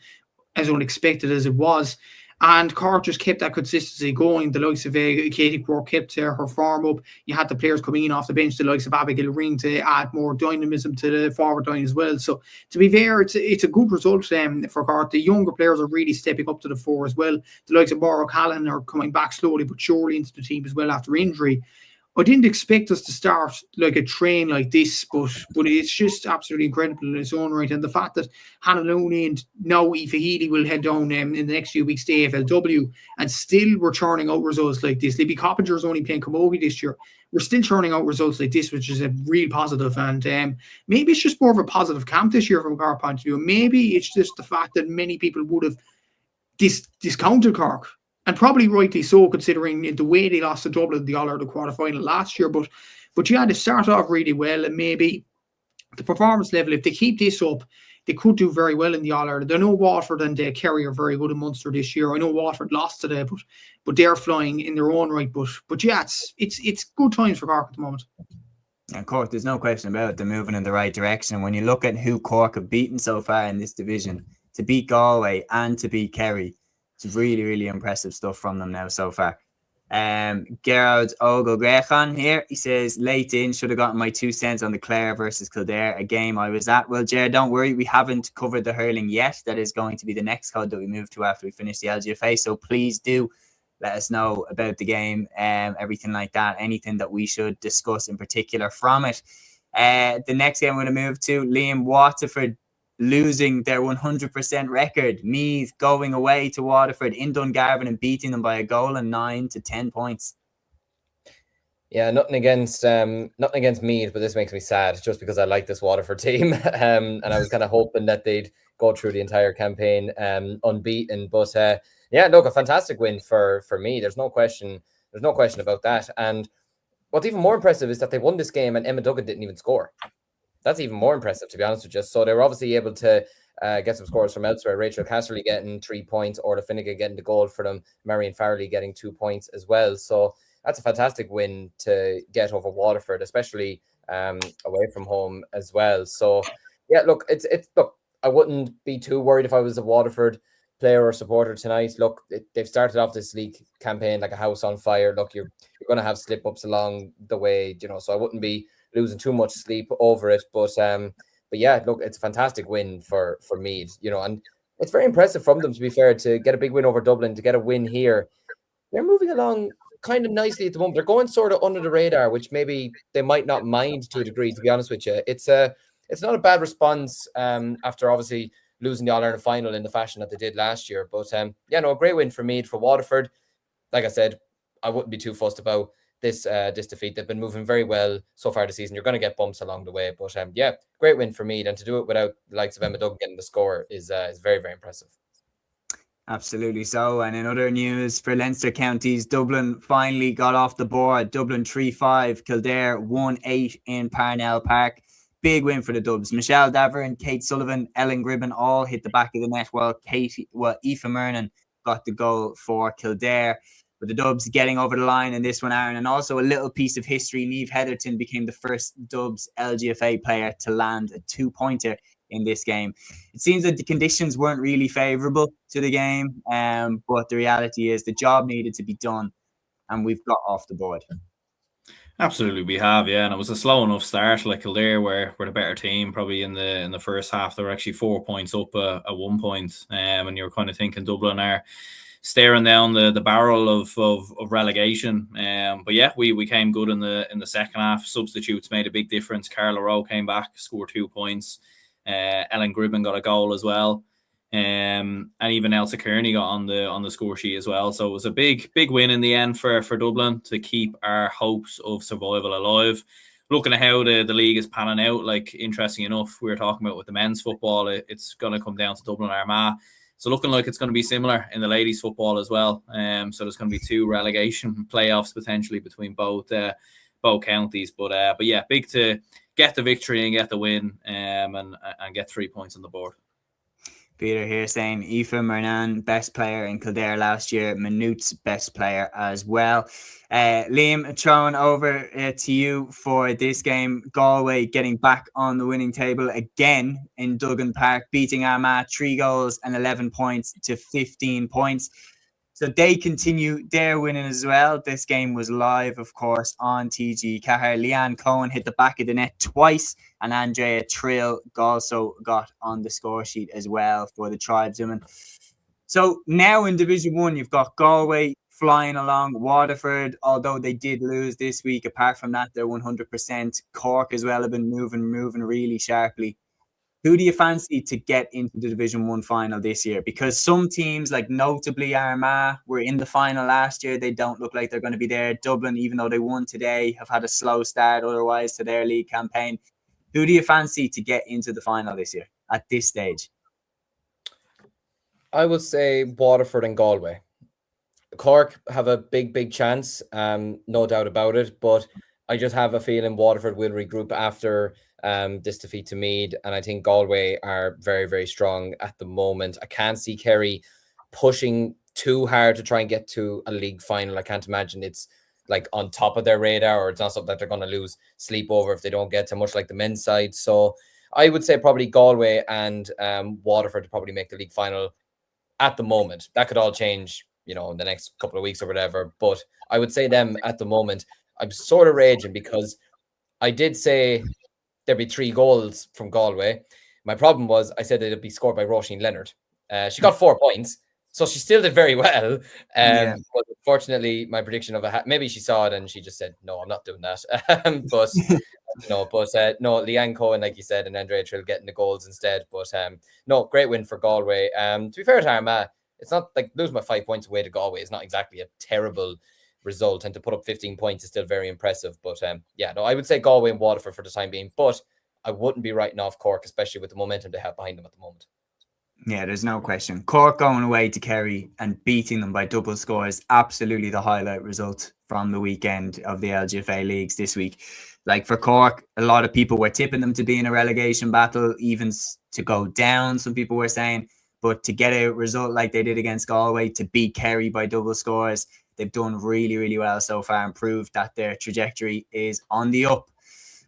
as unexpected as it was. And Cork just kept that consistency going. The likes of Katie Cork kept her form up. You had the players coming in off the bench, the likes of Abigail Ring, to add more dynamism to the forward line as well. So, to be fair, it's a good result for Cork. The younger players are really stepping up to the fore as well. The likes of Maura Callan are coming back slowly but surely into the team as well after injury. I didn't expect us to start like a train like this, but it's just absolutely incredible in its own right. And the fact that Hannah Looney and now Aoife Healy will head down in the next few weeks to AFLW, and still we're churning out results like this. Libby Coppinger is only playing Camogie this year. We're still churning out results like this, which is a real positive. And maybe it's just more of a positive camp this year from Cork point of view. Maybe it's just the fact that many people would have discounted Cork. And probably rightly so, considering the way they lost to Dublin in the All-Ireland quarter-final last year. But yeah, they start off really well, and maybe the performance level, if they keep this up, they could do very well in the All-Ireland. I know Waterford and Kerry are very good in Munster this year. I know Waterford lost today, but they're flying in their own right. But yeah, it's good times for Cork at the moment. And Cork, there's no question about it. They're moving in the right direction. When you look at who Cork have beaten so far in this division, to beat Galway and to beat Kerry, it's really, really impressive stuff from them now so far. Gerard Ogogrechan here, he says, late in, should have gotten my 2 cents on the Clare versus Kildare, a game I was at. Well, Jared, don't worry, we haven't covered the hurling yet. That is going to be the next code that we move to after we finish the LGFA. So please do let us know about the game, everything like that, anything that we should discuss in particular from it. The next game we're going to move to, Liam, Waterford losing their 100% record. Meath going away to Waterford in Dungarvan and beating them by a goal and 9 to 10 points. Yeah, nothing against Meath, but this makes me sad just because I like this Waterford team, and I was kind of hoping that they'd go through the entire campaign unbeaten. But yeah, look, a fantastic win for me. There's no question about that. And what's even more impressive is that they won this game and Emma Duggan didn't even score. That's even more impressive, to be honest with you. So they were obviously able to get some scores from elsewhere. Rachel Casserly getting 3 points, Orla Finnegan getting the goal for them, Marion Farley getting 2 points as well. So that's a fantastic win to get over Waterford, especially away from home as well. So yeah, look, look, I wouldn't be too worried if I was a Waterford player or supporter tonight. Look, they've started off this league campaign like a house on fire. Look, you're going to have slip-ups along the way, so I wouldn't be losing too much sleep over it, but yeah, look, it's a fantastic win for Meath, and it's very impressive from them, to be fair, to get a big win over Dublin, to get a win here. They're moving along kind of nicely at the moment. They're going sort of under the radar, which maybe they might not mind to a degree, to be honest with you. It's not a bad response after obviously losing the All-Ireland final in the fashion that they did last year, but yeah, no, a great win for Meath. For Waterford, like I said, I wouldn't be too fussed about this defeat. They've been moving very well so far this season. You're going to get bumps along the way, but yeah, great win for Meath, and to do it without the likes of Emma Duggan getting the score is very, very impressive. Absolutely so. And in other news for Leinster counties, Dublin finally got off the board. Dublin 3-5, Kildare 1-8 in Parnell Park. Big win for the Dubs. Michelle Davern, Kate Sullivan, Ellen Gribben all hit the back of the net, while Aoife Mernon got the goal for Kildare. But the Dubs getting over the line in this one, Aaron. And also a little piece of history, Niamh Heatherton became the first Dubs LGFA player to land a 2-pointer in this game. It seems that the conditions weren't really favourable to the game, but the reality is the job needed to be done, and we've got off the board. Absolutely, we have, yeah, and it was a slow enough start. Like Kildare were the better team, probably in the first half. They were actually 4 points up at 1 point, and you were kind of thinking Dublin are staring down the barrel of relegation. But yeah, we came good in the second half. Substitutes made a big difference. Carla Rowe came back, scored 2 points. Ellen Gribben got a goal as well. And even Elsa Kearney got on the score sheet as well. So it was a big win in the end for Dublin to keep our hopes of survival alive. Looking at how the league is panning out, like, interesting enough, we were talking about with the men's football, it's going to come down to Dublin and Armagh. So looking like it's going to be similar in the ladies football as well. So there's going to be 2 relegation playoffs potentially between both counties. But yeah, big to get the victory and get the win, and get 3 points on the board. Peter here saying Aoife Murnan, best player in Kildare last year. Maynooth's best player as well. Liam, thrown over to you for this game. Galway getting back on the winning table again in Duggan Park, beating Armagh 3 goals and 11 points to 15 points. So they continue their winning as well. This game was live, of course, on TG Cahir. Leanne Cohen hit the back of the net twice, and Andrea Trill also got on the score sheet as well for the tribeswomen. So now in Division 1, you've got Galway flying along, Waterford, although they did lose this week. Apart from that, they're 100%. Cork as well have been moving really sharply. Who do you fancy to get into the Division 1 final this year? Because some teams, like notably Armagh, were in the final last year. They don't look like they're going to be there. Dublin, even though they won today, have had a slow start otherwise to their league campaign. Who do you fancy to get into the final this year at this stage? I would say Waterford and Galway. Cork have a big chance, no doubt about it. But I just have a feeling Waterford will regroup after this defeat to Meath, and I think Galway are very strong at the moment. I can't see Kerry pushing too hard to try and get to a league final. I can't imagine it's like on top of their radar, or it's not something that they're going to lose sleep over if they don't get to, much like the men's side. So I would say probably Galway and Waterford to probably make the league final at the moment. That could all change, in the next couple of weeks or whatever, but I would say them at the moment. I'm sort of raging because I did say there'd be 3 goals from Galway. My problem was I said it'd be scored by Roisin Leonard. She got 4 points, so she still did very well. But unfortunately, my prediction of maybe she saw it and she just said, "No, I'm not doing that." But no, Leanne Cohen, like you said, and Andrea Trill getting the goals instead. But no, great win for Galway. To be fair to Armagh, it's not like losing by 5 points away to Galway is not exactly a terrible result, and to put up 15 points is still very impressive. But I would say Galway and Waterford for the time being, but I wouldn't be writing off Cork, especially with the momentum they have behind them at the moment. Yeah, there's no question. Cork going away to Kerry and beating them by double scores, absolutely the highlight result from the weekend of the LGFA leagues this week. Like for Cork, a lot of people were tipping them to be in a relegation battle, even to go down, some people were saying. But to get a result like they did against Galway, to beat Kerry by double scores, they've done really well so far and proved that their trajectory is on the up.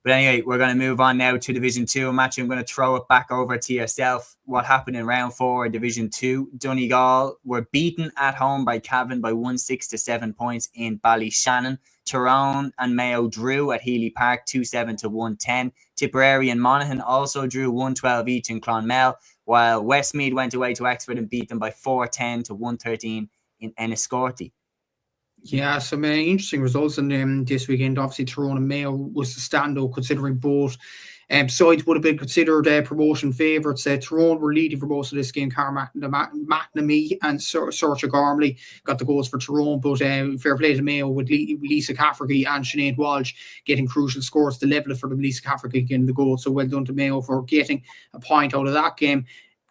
But anyway, we're going to move on now to Division 2. Matthew, I'm going to throw it back over to yourself. What happened in round 4, Division 2? Donegal were beaten at home by Cavan by 1-6 to 7 points in Ballyshannon. Tyrone and Mayo drew at Healy Park 2-7 to 110. Tipperary and Monaghan also drew 1-12 each in Clonmel, while Westmeath went away to Wexford and beat them by 4-10 to 113 in Enniscorthy. Yeah, some interesting results in this weekend. Obviously, Tyrone and Mayo was the standout, considering both sides would have been considered promotion favourites. Tyrone were leading for most of this game. Cara McNamee and Saoirse Gormley got the goals for Tyrone, but fair play to Mayo with Lisa Cafferty and Sinead Walsh getting crucial scores to level it for them. Lisa Cafferty getting the goal, so well done to Mayo for getting a point out of that game.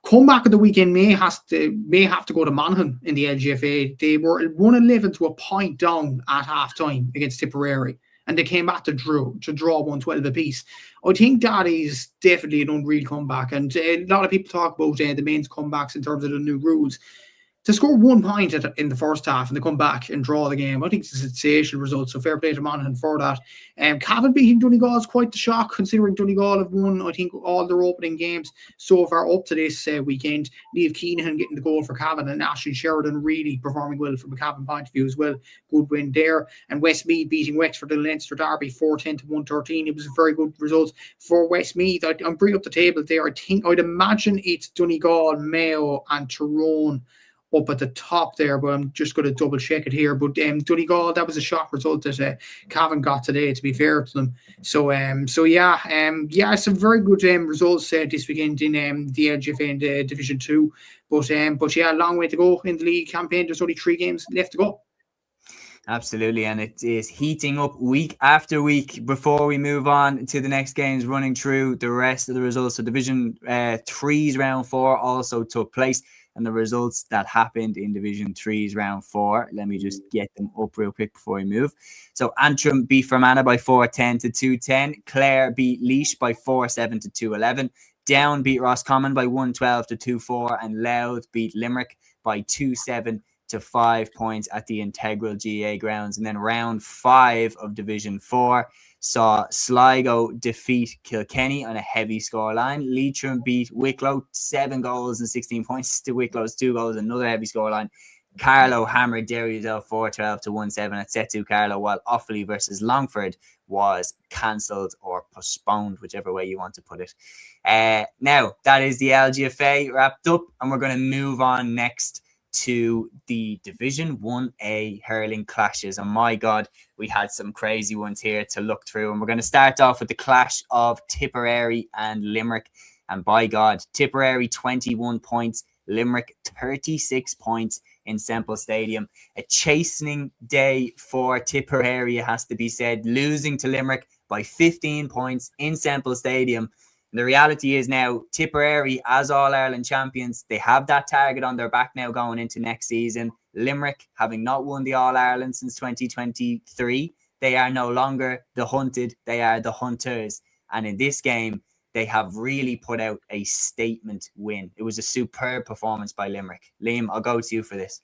Comeback of the weekend may have to go to Monaghan in the LGFA. They were 1-11 to a point down at half time against Tipperary, and they came back to draw 1-12 apiece. I think that is definitely an unreal comeback, and a lot of people talk about the men's comebacks in terms of the new rules. To score 1 point in the first half and to come back and draw the game, I think it's a sensational result. So fair play to Monaghan for that. Cavan beating Donegal is quite the shock, considering Donegal have won, I think, all their opening games so far up to this weekend. Niamh Keenan getting the goal for Cavan, and Ashley Sheridan really performing well from a Cavan point of view as well. Good win there. And Westmeath beating Wexford in Leinster Derby 4-10 to 113. It was a very good result for Westmeath. I'm bringing up the table there. I'd imagine it's Donegal, Mayo and Tyrone up at the top there, but I'm just going to double check it here. But Donegal, that was a shock result that Cavan got today, to be fair to them. So some very good results this weekend in the LGFA and Division 2 But yeah, a long way to go in the league campaign. There's only 3 games left to go. Absolutely, and it is heating up week after week. Before we move on to the next games, running through the rest of the results. So Division 3's round 4 also took place, and the results that happened in Division 3's round 4. Let me just get them up real quick before we move. So Antrim beat Fermanagh by 4-10 to 2-10. Clare beat Laois by 4-7 to 2-11. Down beat Roscommon by 1-12 to 2-4, and Louth beat Limerick by 2-7 to 5 points at the Integral GA grounds. And then round 5 of Division 4 saw Sligo defeat Kilkenny on a heavy scoreline. Leitrim beat Wicklow 7 goals and 16 points to Wicklow's 2 goals, another heavy scoreline. Carlow hammered Derrydale 4-12 to 1-7 at set 2 Carlow, while Offaly versus Longford was cancelled or postponed, whichever way you want to put it. Now, that is the LGFA wrapped up, and we're going to move on next to the Division 1A hurling clashes. And my God, we had some crazy ones here to look through. And we're going to start off with the clash of Tipperary and Limerick. And by God, Tipperary 21 points, Limerick 36 points in Semple Stadium. A chastening day for Tipperary, it has to be said, losing to Limerick by 15 points in Semple Stadium. The reality is now Tipperary, as All-Ireland champions, they have that target on their back now going into next season. Limerick, having not won the All-Ireland since 2023, they are no longer the hunted, they are the hunters. And in this game, they have really put out a statement win. It was a superb performance by Limerick. Liam, I'll go to you for this.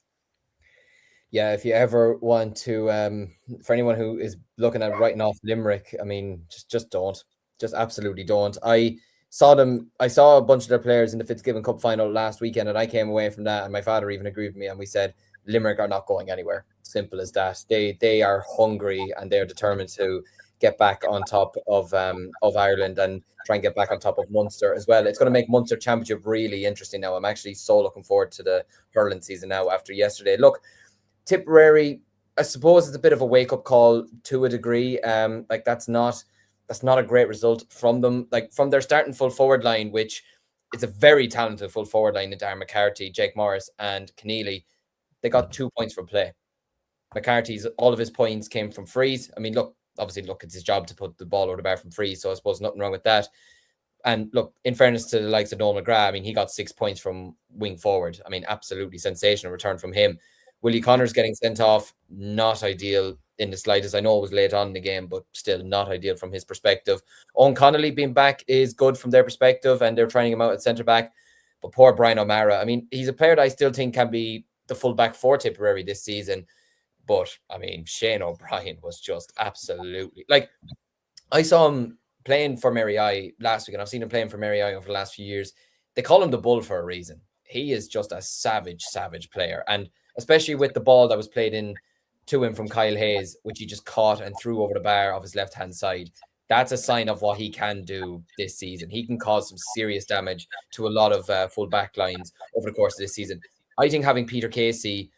Yeah, if you ever want to, for anyone who is looking at writing off Limerick, I mean, just don't. Just absolutely don't. I saw a bunch of their players in the Fitzgibbon Cup final last weekend, and I came away from that, and my father even agreed with me, and we said Limerick are not going anywhere. Simple as that. They are hungry, and they're determined to get back on top of Ireland and try and get back on top of Munster as well. It's going to make Munster Championship really interesting now. I'm actually so looking forward to the hurling season now after yesterday. Look, Tipperary, I suppose it's a bit of a wake-up call to a degree. That's not a great result from them. Like, from their starting full forward line, which is a very talented full forward line in Darren McCarthy, Jake Morris and Keneally, they got 2 points from play. McCarthy's, all of his points came from frees. I mean, obviously, it's his job to put the ball over the bar from frees, so I suppose nothing wrong with that. And look, in fairness to the likes of Noel McGrath, I mean, he got 6 points from wing forward. I mean, absolutely sensational return from him. Willie Connors getting sent off, not ideal in the slightest. I know it was late on in the game, but still not ideal from his perspective. Owen Connolly being back is good from their perspective, and they're trying him out at centre-back. But poor Brian O'Mara, I mean, he's a player that I still think can be the full-back for Tipperary this season. But, I mean, Shane O'Brien was just absolutely... Like, I saw him playing for Mary I last week, and I've seen him playing for Mary I over the last few years. They call him the Bull for a reason. He is just a savage player. And especially with the ball that was played in to him from Kyle Hayes, which he just caught and threw over the bar of his left-hand side. That's a sign of what he can do this season. He can cause some serious damage to a lot of full back lines over the course of this season. I think having Peter Casey,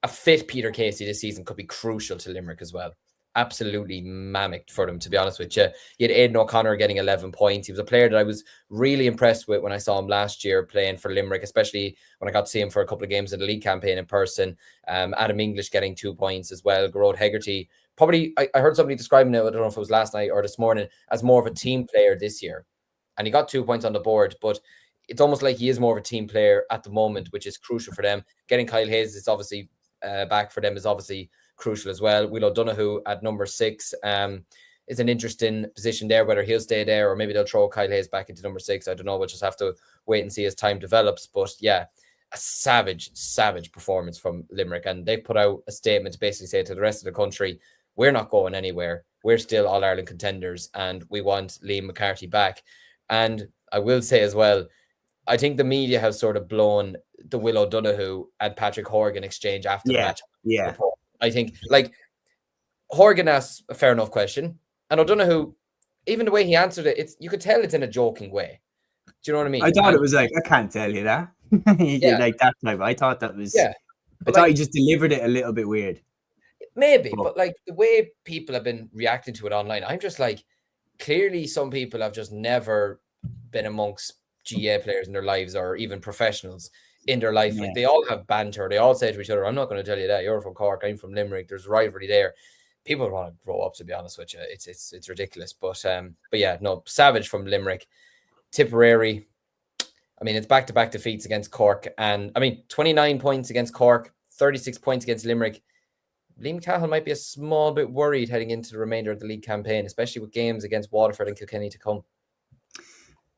a fit Peter Casey this season, could be crucial to Limerick as well. Absolutely mammoth for them, to be honest with you. You had Aidan O'Connor getting 11 points. He was a player that I was really impressed with when I saw him last year playing for Limerick, especially when I got to see him for a couple of games in the league campaign in person. Adam English getting 2 points as well. Gerard Hegarty, probably, I heard somebody describing it, I don't know if it was last night or this morning, as more of a team player this year. And he got 2 points on the board, but it's almost like he is more of a team player at the moment, which is crucial for them. Getting Kyle Hayes is obviously back for them is obviously crucial as well. Will O'Donoghue at number 6 is an interesting position there, whether he'll stay there or maybe they'll throw Kyle Hayes back into number 6. I don't know. We'll just have to wait and see as time develops. But yeah, a savage performance from Limerick. And they've put out a statement to basically say to the rest of the country, we're not going anywhere. We're still All-Ireland contenders and we want Liam McCarthy back. And I will say as well, I think the media has sort of blown the Will O'Donoghue and Patrick Horgan exchange after the match. Yeah. I think, like, Horgan asked a fair enough question, and O'Donoghue, even the way he answered it, you could tell it's in a joking way. Do you know what I mean? I thought it was like, I can't tell you that. Like that type. I thought that was... Yeah. I thought he just delivered it a little bit weird. Maybe, but like the way people have been reacting to it online, I'm just like, clearly some people have just never been amongst GA players in their lives or even professionals. in their life. Yeah. Like, they all have banter. They all say to each other, I'm not going to tell you that. You're from Cork. I'm from Limerick. There's rivalry there. People want to grow up, to be honest with you. It's ridiculous. But yeah, no, savage from Limerick. Tipperary, I mean, it's back-to-back defeats against Cork. And, I mean, 29 points against Cork, 36 points against Limerick. Liam Cahill might be a small bit worried heading into the remainder of the league campaign, especially with games against Waterford and Kilkenny to come.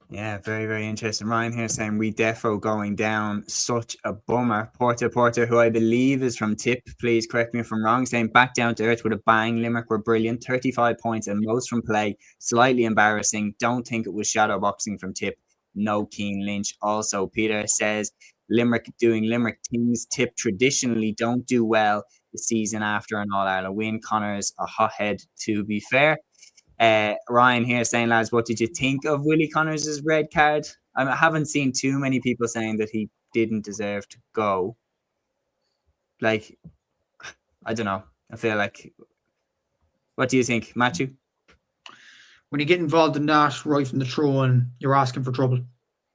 Yeah, very, very interesting. Ryan here saying we defo going down, such a bummer. Porter, who I believe is from Tipp, please correct me if I'm wrong, saying back down to earth with a bang. Limerick were brilliant, 35 points and most from play. Slightly embarrassing. Don't think it was shadow boxing from Tipp. No Keen Lynch. Also, Peter says Limerick doing Limerick things. Tipp traditionally don't do well the season after an All-Ireland win. Connor's a hothead, to be fair. Ryan here saying, lads, what did you think of Willie Connors' red card? I haven't seen too many people saying that he didn't deserve to go. Like, I don't know. I feel like, what do you think, Matthew? When you get involved in that right from the throw in, you're asking for trouble.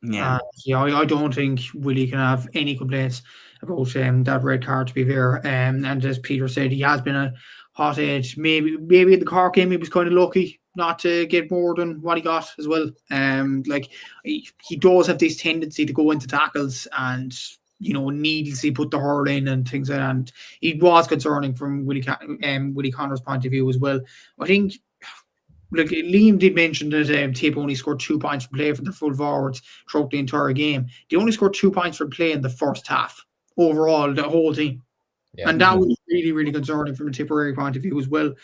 Yeah. I don't think Willie can have any complaints about that red card, to be fair. And as Peter said, he has been a hot edge. Maybe in the Cork game he was kind of lucky not to get more than what he got as well. Like he does have this tendency to go into tackles and needlessly put the hurl in and things like that. And it was concerning from Willie Connor's point of view as well. I think. Look, Liam did mention that Tipp only scored 2 points from play for the full forwards throughout the entire game. They only scored 2 points from play in the first half overall, the whole team. Yeah. And that was really, really concerning from a Tipperary point of view as well.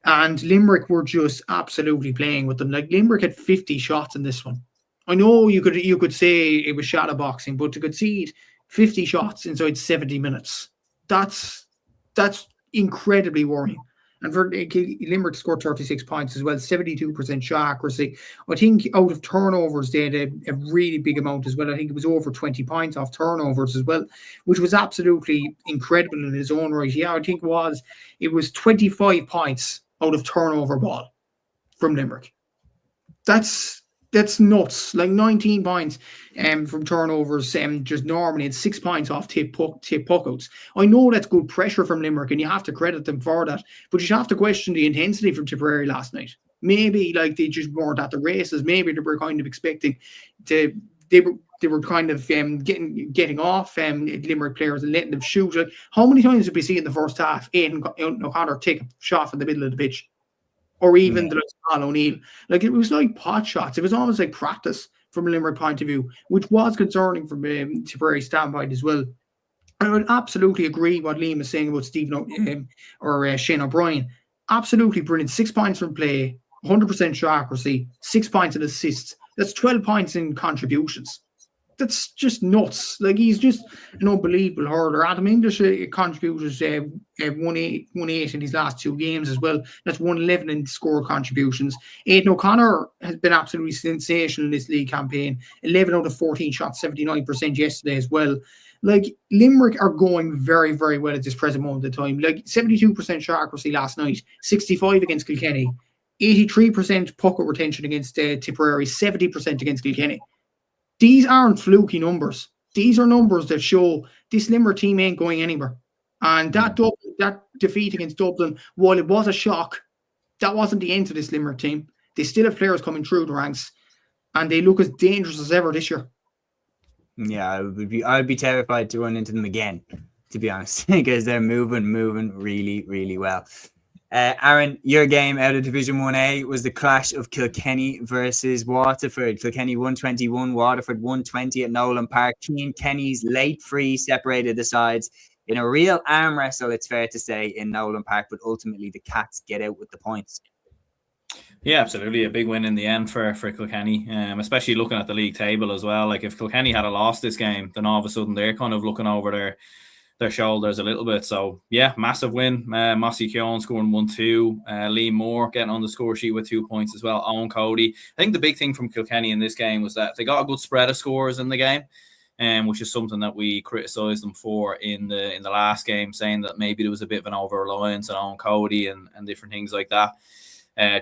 And Limerick were just absolutely playing with them. Like, Limerick had 50 shots in this one. I know you could say it was shadow boxing, but to concede 50 shots inside 70 minutes, that's incredibly worrying. And for Limerick scored 36 points as well, 72% shot accuracy. I think out of turnovers, they had a really big amount as well. I think it was over 20 points off turnovers as well, which was absolutely incredible in its own right. Yeah, I think it was 25 points out of turnover ball from Limerick. That's nuts. Like 19 points from turnovers, just normally, and 6 points off tip puckouts. I know that's good pressure from Limerick, and you have to credit them for that. But you have to question the intensity from Tipperary last night. Maybe like they just weren't at the races. Maybe they were kind of expecting to. They were kind of getting off Limerick players and letting them shoot. Like, how many times did we see in the first half Aidan O'Connor take a shot from the middle of the pitch? Or even the Paul O'Neill. Like, it was like pot shots. It was almost like practice from a Limerick point of view, which was concerning from Tipperary standpoint as well. I would absolutely agree what Liam is saying about Stephen or Shane O'Brien. Absolutely brilliant. 6 points from play, 100% shot accuracy, 6 points in assists. That's 12 points in contributions. That's just nuts. Like, he's just an unbelievable hurler. Adam English contributed 1-8 in his last 2 games as well. That's 111 in score contributions. Aidan O'Connor has been absolutely sensational in this league campaign. 11 out of 14 shots, 79% yesterday as well. Like, Limerick are going very, very well at this present moment of time. Like, 72% shot accuracy last night, 65 against Kilkenny, 83% puck retention against Tipperary, 70% against Kilkenny. These aren't fluky numbers. These are numbers that show this Limerick team ain't going anywhere. And that defeat against Dublin, while it was a shock, that wasn't the end of this Limerick team. They still have players coming through the ranks, and they look as dangerous as ever this year. Yeah, I'd be terrified to run into them again, to be honest, because they're moving really, really well. Aaron, your game out of Division 1A was the clash of Kilkenny versus Waterford. Kilkenny 121, Waterford 120 at Nolan Park. Kenny's late free separated the sides in a real arm wrestle, it's fair to say, in Nolan Park, but ultimately the Cats get out with the points. Yeah, absolutely. A big win in the end for Kilkenny, especially looking at the league table as well. Like, if Kilkenny had lost this game, then all of a sudden they're kind of looking over their shoulders a little bit. So yeah, massive win. Mossy Keown scoring 1-2. Lee Moore getting on the score sheet with 2 points as well. Owen Cody. I think the big thing from Kilkenny in this game was that they got a good spread of scores in the game, which is something that we criticised them for in the last game, saying that maybe there was a bit of an over-reliance on Owen Cody and different things like that.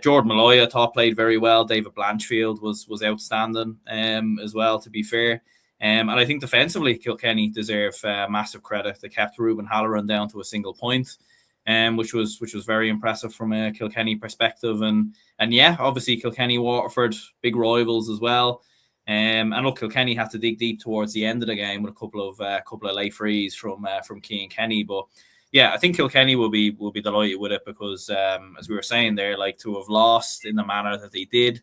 Jordan Malloy, I thought, played very well. David Blanchfield was outstanding as well, to be fair. And I think defensively, Kilkenny deserve massive credit. They kept Ruben Halloran down to a single point, which was very impressive from a Kilkenny perspective. And yeah, obviously Kilkenny, Waterford, big rivals as well. And look, Kilkenny had to dig deep towards the end of the game with a couple of late frees from Cian Kenny. But yeah, I think Kilkenny will be delighted with it because, as we were saying there, like to have lost in the manner that they did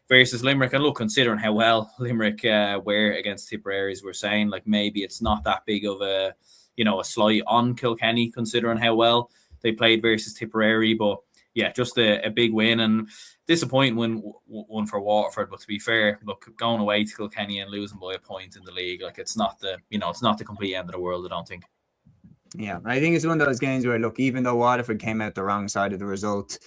versus Limerick, and look, considering how well Limerick were against Tipperary, as we're saying, like maybe it's not that big of a slight on Kilkenny considering how well they played versus Tipperary. But yeah, just a big win and disappointing one for Waterford. But to be fair, look, going away to Kilkenny and losing by a point in the league, like it's not the complete end of the world, I don't think. Yeah, I think it's one of those games where, look, even though Waterford came out the wrong side of the result,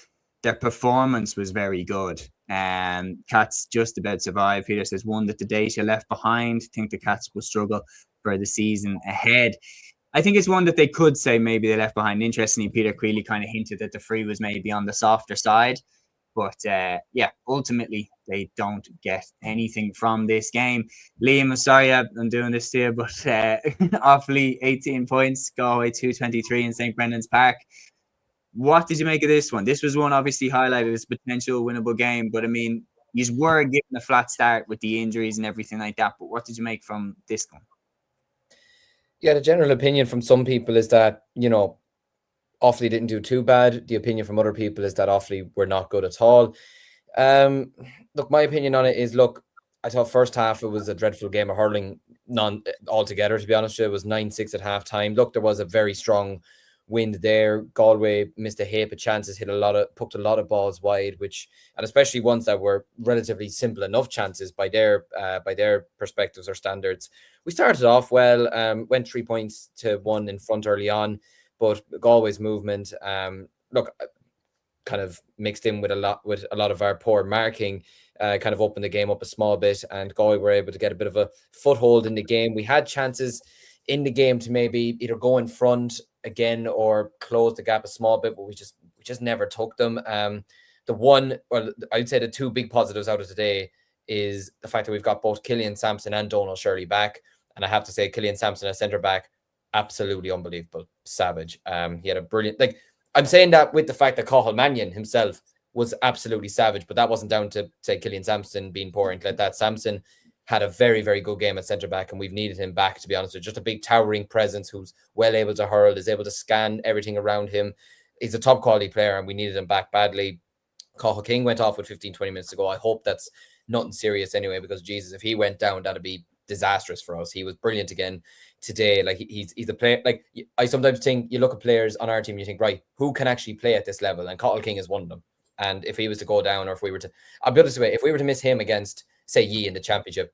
their performance was very good. Cats just about survived. Peter says one that the data left behind. Think the Cats will struggle for the season ahead. I think it's one that they could say maybe they left behind. Interestingly, Peter Cúilín kind of hinted that the free was maybe on the softer side. But yeah, ultimately, they don't get anything from this game. Liam, I'm sorry I'm doing this to you, but Offaly 18 points, Galway 223 in St. Brendan's Park. What did you make of this one? This was one obviously highlighted as a potential winnable game, but I mean, you were given a flat start with the injuries and everything like that. But what did you make from this one? Yeah, the general opinion from some people is that, Offaly didn't do too bad. The opinion from other people is that Offaly were not good at all. Look, my opinion on it is, look, I thought first half it was a dreadful game of hurling altogether, to be honest with you. It was 9-6 at half time. Look, there was a very strong wind there. Galway missed a heap of chances, poked a lot of balls wide, and especially ones that were relatively simple enough chances by their perspectives or standards. We started off well, went 3 points to 1 in front early on, but Galway's movement, look, kind of mixed in with a lot of our poor marking, kind of opened the game up a small bit, and Galway were able to get a bit of a foothold in the game. We had chances in the game to maybe either go in front again or close the gap a small bit, but we just never took them. I'd say the two big positives out of today is the fact that we've got both Killian Sampson and Donald Shirley back, and I have to say Killian Sampson as centre back, absolutely unbelievable, savage. He had a brilliant, I'm saying that with the fact that Cathal Mannion himself was absolutely savage, but that wasn't down to, say, Killian Sampson being poor and like that. Sampson had a very, very good game at centre-back, and we've needed him back, to be honest with you. Just a big towering presence who's well able to hurl, is able to scan everything around him. He's a top-quality player, and we needed him back badly. Cathal King went off with 15-20 minutes to go. I hope that's nothing serious anyway, because, Jesus, if he went down, that'd be disastrous for us. He was brilliant again today. Like, he's a player. Like, I sometimes think, you look at players on our team and you think, right, who can actually play at this level? And Cathal King is one of them. And if he was to go down, or if we were to, I'll be honest with you, if we were to miss him against, say, Yee in the championship,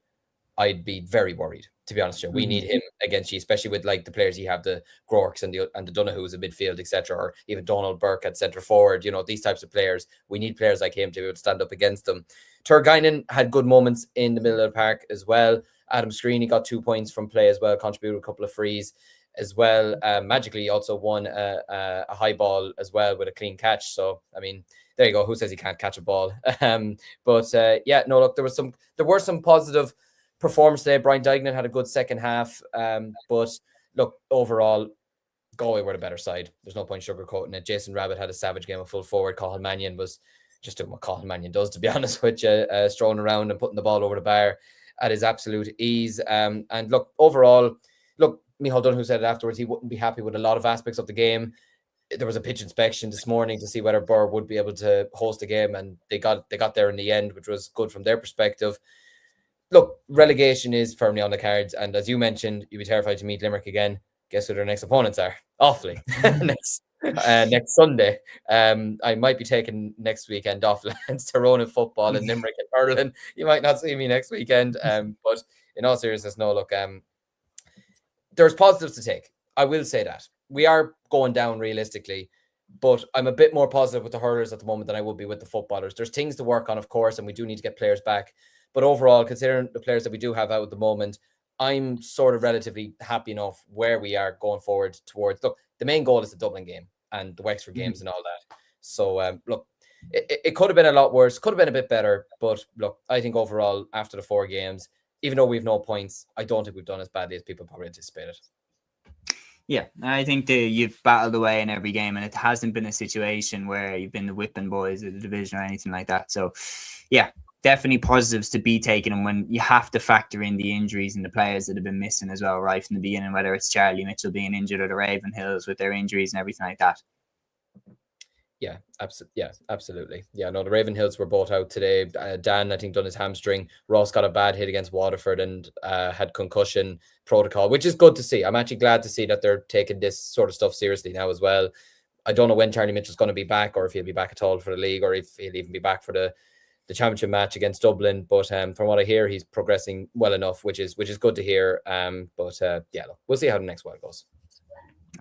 I'd be very worried, to be honest with you. We need him against Yee, especially with like the players you have, the Gorks and the Donahues in midfield, etc., or even Donald Burke at centre forward. These types of players. We need players like him to be able to stand up against them. Turgainen had good moments in the middle of the park as well. Adam Screeney got 2 points from play as well, contributed a couple of frees as well. Magically, he also won a high ball as well with a clean catch. So, I mean, there you go. Who says he can't catch a ball? Look, there were some positive performance today. Brian Dignan had a good second half. But look, overall, Galway were the better side. There's no point sugarcoating it. Jason Rabbit had a savage game of full forward. Cathal Mannion was just doing what Cathal Mannion does, to be honest with you, strolling around and putting the ball over the bar at his absolute ease. And look, overall, Micheál Donoghue said it afterwards, he wouldn't be happy with a lot of aspects of the game. There was a pitch inspection this morning to see whether Burr would be able to host the game, and they got there in the end, which was good from their perspective. Look, relegation is firmly on the cards, and as you mentioned, you'd be terrified to meet Limerick again. Guess who their next opponents are? Offaly. next Sunday. I might be taking next weekend off, lads. Tyrone and football and Limerick and hurling. You might not see me next weekend. But in all seriousness, no, look, there's positives to take. I will say that. We are going down realistically, but I'm a bit more positive with the hurlers at the moment than I would be with the footballers. There's things to work on, of course, and we do need to get players back. But overall, considering the players that we do have out at the moment, I'm sort of relatively happy enough where we are going forward towards. Look, the main goal is the Dublin game and the Wexford games and all that. So, look, it could have been a lot worse, could have been a bit better. But look, I think overall, after the 4 games, even though we've no points, I don't think we've done as badly as people probably anticipated. Yeah, I think you've battled away in every game, and it hasn't been a situation where you've been the whipping boys of the division or anything like that. So, yeah, definitely positives to be taken. And when you have to factor in the injuries and the players that have been missing as well, right from the beginning, whether it's Charlie Mitchell being injured or the Ravenhills with their injuries and everything like that. Yeah, absolutely. Yeah, no, the Ravenhills were both out today. Dan, I think, done his hamstring. Ross got a bad hit against Waterford and had concussion protocol, which is good to see. I'm actually glad to see that they're taking this sort of stuff seriously now as well. I don't know when Charlie Mitchell's going to be back, or if he'll be back at all for the league, or if he'll even be back for the championship match against Dublin. But from what I hear, he's progressing well enough, which is good to hear. But look, we'll see how the next one goes.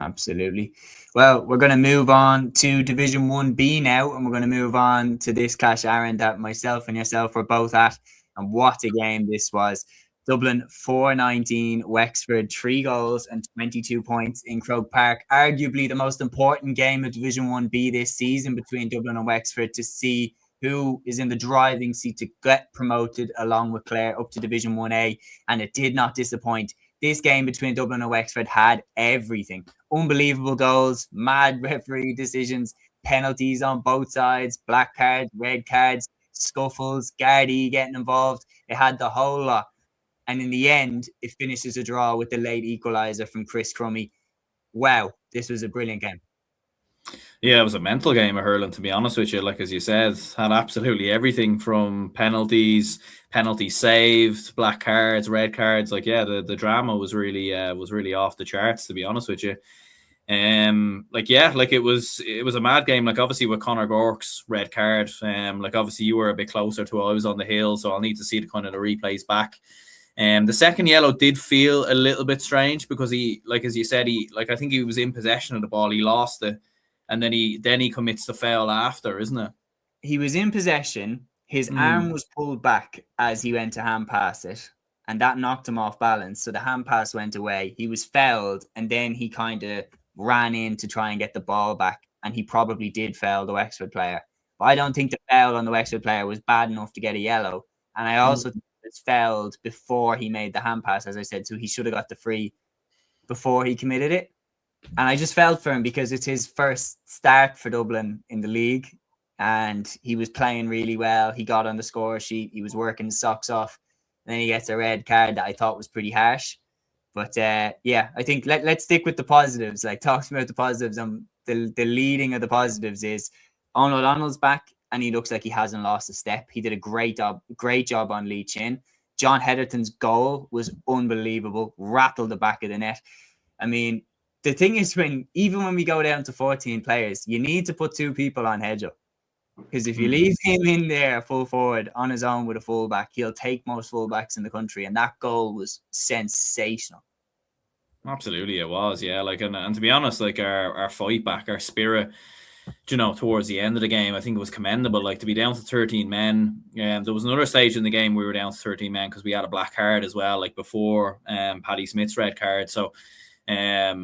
Absolutely. Well, we're going to move on to Division 1B now, and we're going to move on to this clash, Aaron, that myself and yourself were both at. And what a game this was. Dublin 4-19, Wexford 3 goals and 22 points in Croke Park. Arguably the most important game of Division 1B this season between Dublin and Wexford to see who is in the driving seat to get promoted along with Clare up to Division 1A. And it did not disappoint. This game between Dublin and Wexford had everything. Unbelievable goals, mad referee decisions, penalties on both sides, black cards, red cards, scuffles, Gardaí getting involved. It had the whole lot. And in the end, it finishes a draw with the late equaliser from Chris Crummy. Wow, this was a brilliant game. Yeah, it was a mental game of hurling, to be honest with you. Like, as you said, had absolutely everything from penalties saved, black cards, red cards. Like, yeah, the drama was really off the charts, to be honest with you. It was a mad game. Like, obviously with Conor Gork's red card, obviously you were a bit closer to it. I was on the hill, so I'll need to see the kind of the replays back. The second yellow did feel a little bit strange because he, like as you said, I think he was in possession of the ball, he lost it. And then he commits the foul after, isn't it? He was in possession. His arm was pulled back as he went to hand pass it, and that knocked him off balance. So the hand pass went away. He was fouled, and then he kind of ran in to try and get the ball back, and he probably did foul the Wexford player. But I don't think the foul on the Wexford player was bad enough to get a yellow. And I also think it was fouled before he made the hand pass, as I said. So he should have got the free before he committed it. And I just felt for him because it's his first start for Dublin in the league. And he was playing really well. He got on the score sheet. He was working his socks off. And then he gets a red card that I thought was pretty harsh. But I think let's stick with the positives. Like, talking about the positives, the leading of the positives is Owen O'Donnell's back and he looks like he hasn't lost a step. He did a great job on Lee Chin. John Heatherton's goal was unbelievable. Rattled the back of the net. I mean, the thing is, even when we go down to 14 players, you need to put 2 people on Hedge up. Because if you leave him in there full forward on his own with a fullback, he'll take most fullbacks in the country. And that goal was sensational. Absolutely, it was. Yeah, and to be honest, our fight back, our spirit, towards the end of the game, I think it was commendable. Like, to be down to 13 men. There was another stage in the game we were down to 13 men because we had a black card as well, like before Paddy Smith's red card. So at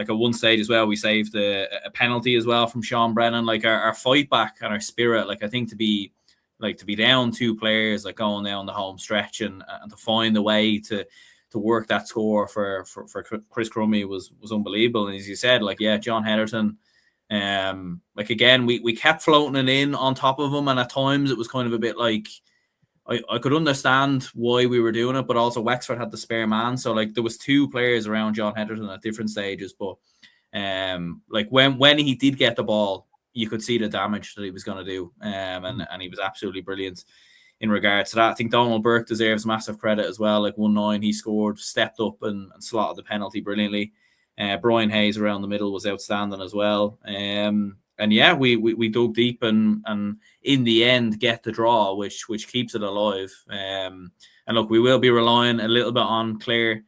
one stage as well, we saved a penalty as well from Sean Brennan. Like, our fight back and our spirit, I think to be down 2 players, like going down the home stretch and to find a way to work that score for Chris Crummy was unbelievable. And as you said, John Heatherton, again, we kept floating it in on top of him, and at times it was kind of a bit like, I could understand why we were doing it, but also Wexford had the spare man. So there was 2 players around John Heatherton at different stages. But when he did get the ball, you could see the damage that he was going to do. And he was absolutely brilliant in regards to that. I think Donald Burke deserves massive credit as well. 1-9, he scored, stepped up and slotted the penalty brilliantly. Brian Hayes around the middle was outstanding as well. We dug deep and in the end get the draw, which keeps it alive. And look, we will be relying a little bit on Clare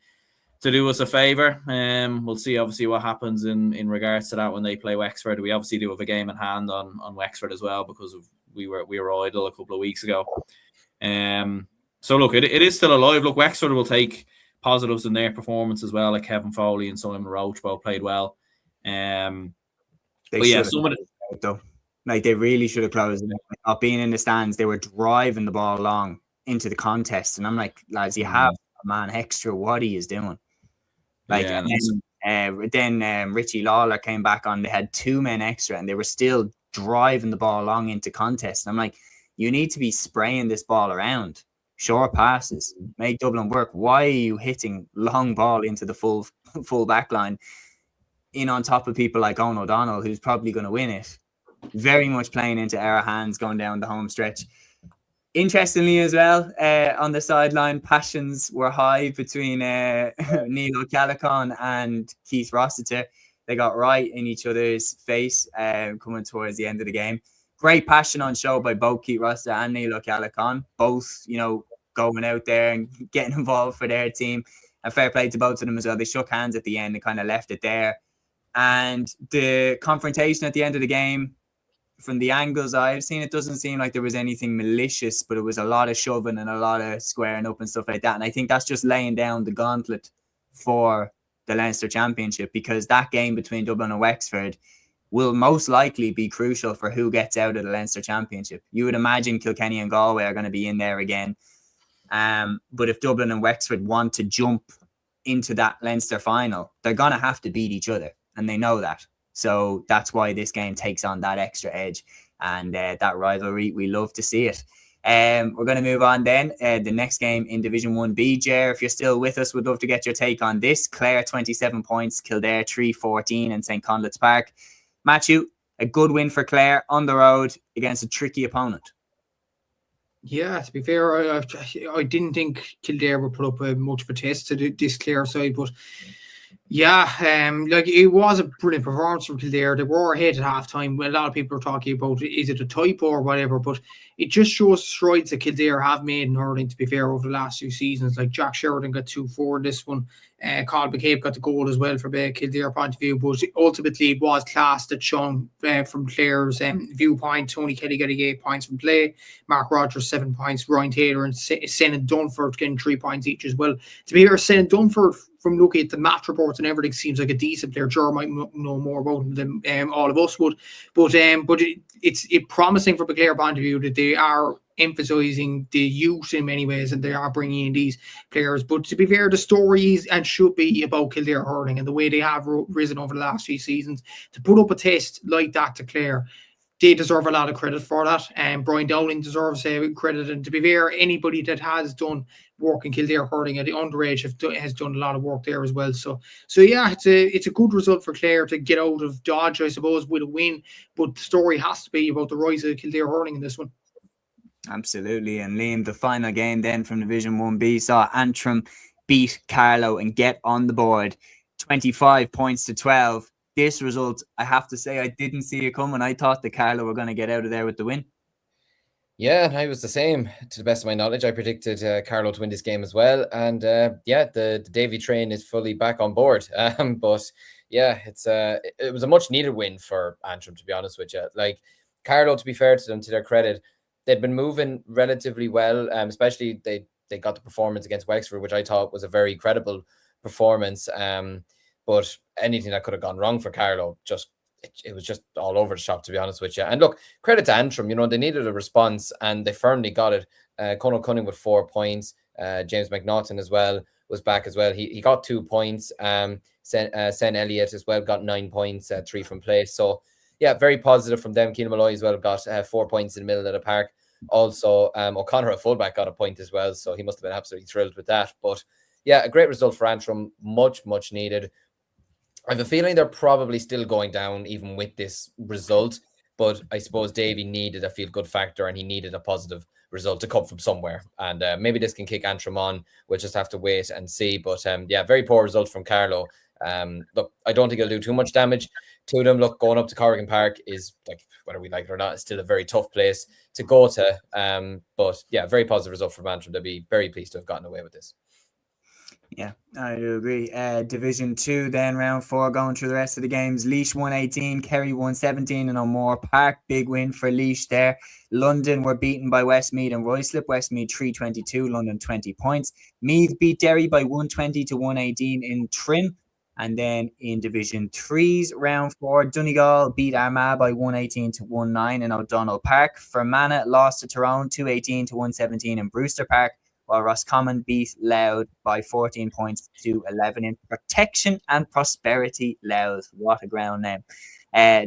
to do us a favour. We'll see obviously what happens in regards to that when they play Wexford. We obviously do have a game in hand on Wexford as well because we were idle a couple of weeks ago. So look, it is still alive. Look, Wexford will take positives in their performance as well. Like Kevin Foley and Simon Roach both played well. They really should have closed it. Not being in the stands, they were driving the ball long into the contest, and I'm like, lads, you have a man extra. What he is doing, like, Yeah. and then Richie Lawler came back on. They had 2 men extra, and they were still driving the ball along into contest. And I'm like, you need to be spraying this ball around, short passes, make Dublin work. Why are you hitting long ball into the full back line in on top of people like Owen O'Donnell, who's probably going to win it? Very much playing into our hands going down the home stretch. Interestingly as well, on the sideline, passions were high between Neil O'Callaghan and Keith Rossiter. They got right in each other's face coming towards the end of the game. Great passion on show by both Keith Rossiter and Neil O'Callaghan, both, you know, going out there and getting involved for their team. And fair play to both of them as well. They shook hands at the end and kind of left it there. And the confrontation at the end of the game, from the angles I've seen, it doesn't seem like there was anything malicious, but it was a lot of shoving and a lot of squaring up and stuff like that. And I think that's just laying down the gauntlet for the Leinster Championship, because that game between Dublin and Wexford will most likely be crucial for who gets out of the Leinster Championship. You would imagine Kilkenny and Galway are going to be in there again. But if Dublin and Wexford want to jump into that Leinster final, they're going to have to beat each other, and they know that. So that's why this game takes on that extra edge and that rivalry. We love to see it. We're going to move on then. The next game in Division 1B, Ger, if you're still with us, we'd love to get your take on this. Clare, 27 points. Kildare, 3-14 in St. Conleth's Park. Matthew, a good win for Clare on the road against a tricky opponent. Yeah, to be fair, I didn't think Kildare would put up much of a test to this Clare side, but yeah, like it was a brilliant performance from Kildare. They were ahead at half-time. A lot of people are talking about, is it a typo or whatever, but it just shows strides that Kildare have made in hurling, to be fair, over the last 2 seasons. Like Jack Sheridan got 2-4 in this one. Carl McCabe got the goal as well from a Kildare point of view, but ultimately it was class that shone from Clare's viewpoint. Tony Kelly getting 8 points from play, Mark Rogers 7 points, Ryan Taylor and Sen and Dunford getting 3 points each as well. To be fair, Sen and Dunford, from looking at the match reports and everything, seems like a decent player. Ger might know more about him than all of us would, but it's promising from a Clare point of view that they are emphasising the youth in many ways, and they are bringing in these players. But to be fair, the story is and should be about Kildare hurling and the way they have risen over the last 3 seasons. To put up a test like that to Clare, they deserve a lot of credit for that, and Brian Dowling deserves credit. And to be fair, anybody that has done work in Kildare hurling at the underage has done a lot of work there as well. So yeah, it's a good result for Clare to get out of dodge, I suppose, with a win. But the story has to be about the rise of Kildare hurling in this one. Absolutely. And Liam, the final game then from Division 1B saw Antrim beat Carlow and get on the board 25 points to 12. This result, I have to say, I didn't see it coming. I thought the Carlow were going to get out of there with the win. Yeah, I was the same. To the best of my knowledge, I predicted Carlow to win this game as well. And the Davy train is fully back on board. But yeah, it was a much needed win for Antrim, to be honest with you. Like Carlow, to be fair to them, to their credit, they'd been moving relatively well, especially they got the performance against Wexford, which I thought was a very credible performance. But anything that could have gone wrong for Carlow, it was just all over the shop, to be honest with you. And look, credit to Antrim, they needed a response and they firmly got it. Conor Cunning with 4 points. James McNaughton as well was back as well. He got 2 points. Sen Elliott as well got 9 points, 3 from play. So yeah, very positive from them. Keane Malloy as well got 4 points in the middle of the park. Also, O'Connor at fullback got a point as well, so he must have been absolutely thrilled with that. But yeah, a great result for Antrim, much needed. I have a feeling they're probably still going down even with this result, but I suppose Davy needed a feel-good factor and he needed a positive result to come from somewhere. And maybe this can kick Antrim on. We'll just have to wait and see. But yeah, very poor result from Carlow. Look, I don't think it'll do too much damage to them. Look, going up to Corrigan Park is, like, whether we like it or not, it's still a very tough place to go to. But yeah, very positive result from Antrim. They'll be very pleased to have gotten away with this. Yeah, I do agree. Division 2 then, round 4, going through the rest of the games. Laois 118, Kerry 117 and O'More Park. Big win for Laois there. London were beaten by Westmeath and Ruislip. Westmeath 322, London 20 points. Meath beat Derry by 120 to 118 in Trim. And then in Division 3's round 4, Donegal beat Armagh by 118-19 in O'Donnell Park. Fermanagh lost to Tyrone 218-117 in Brewster Park, while Roscommon beat Louth by 14 points to 11 in Protection and Prosperity Louth. What a ground name.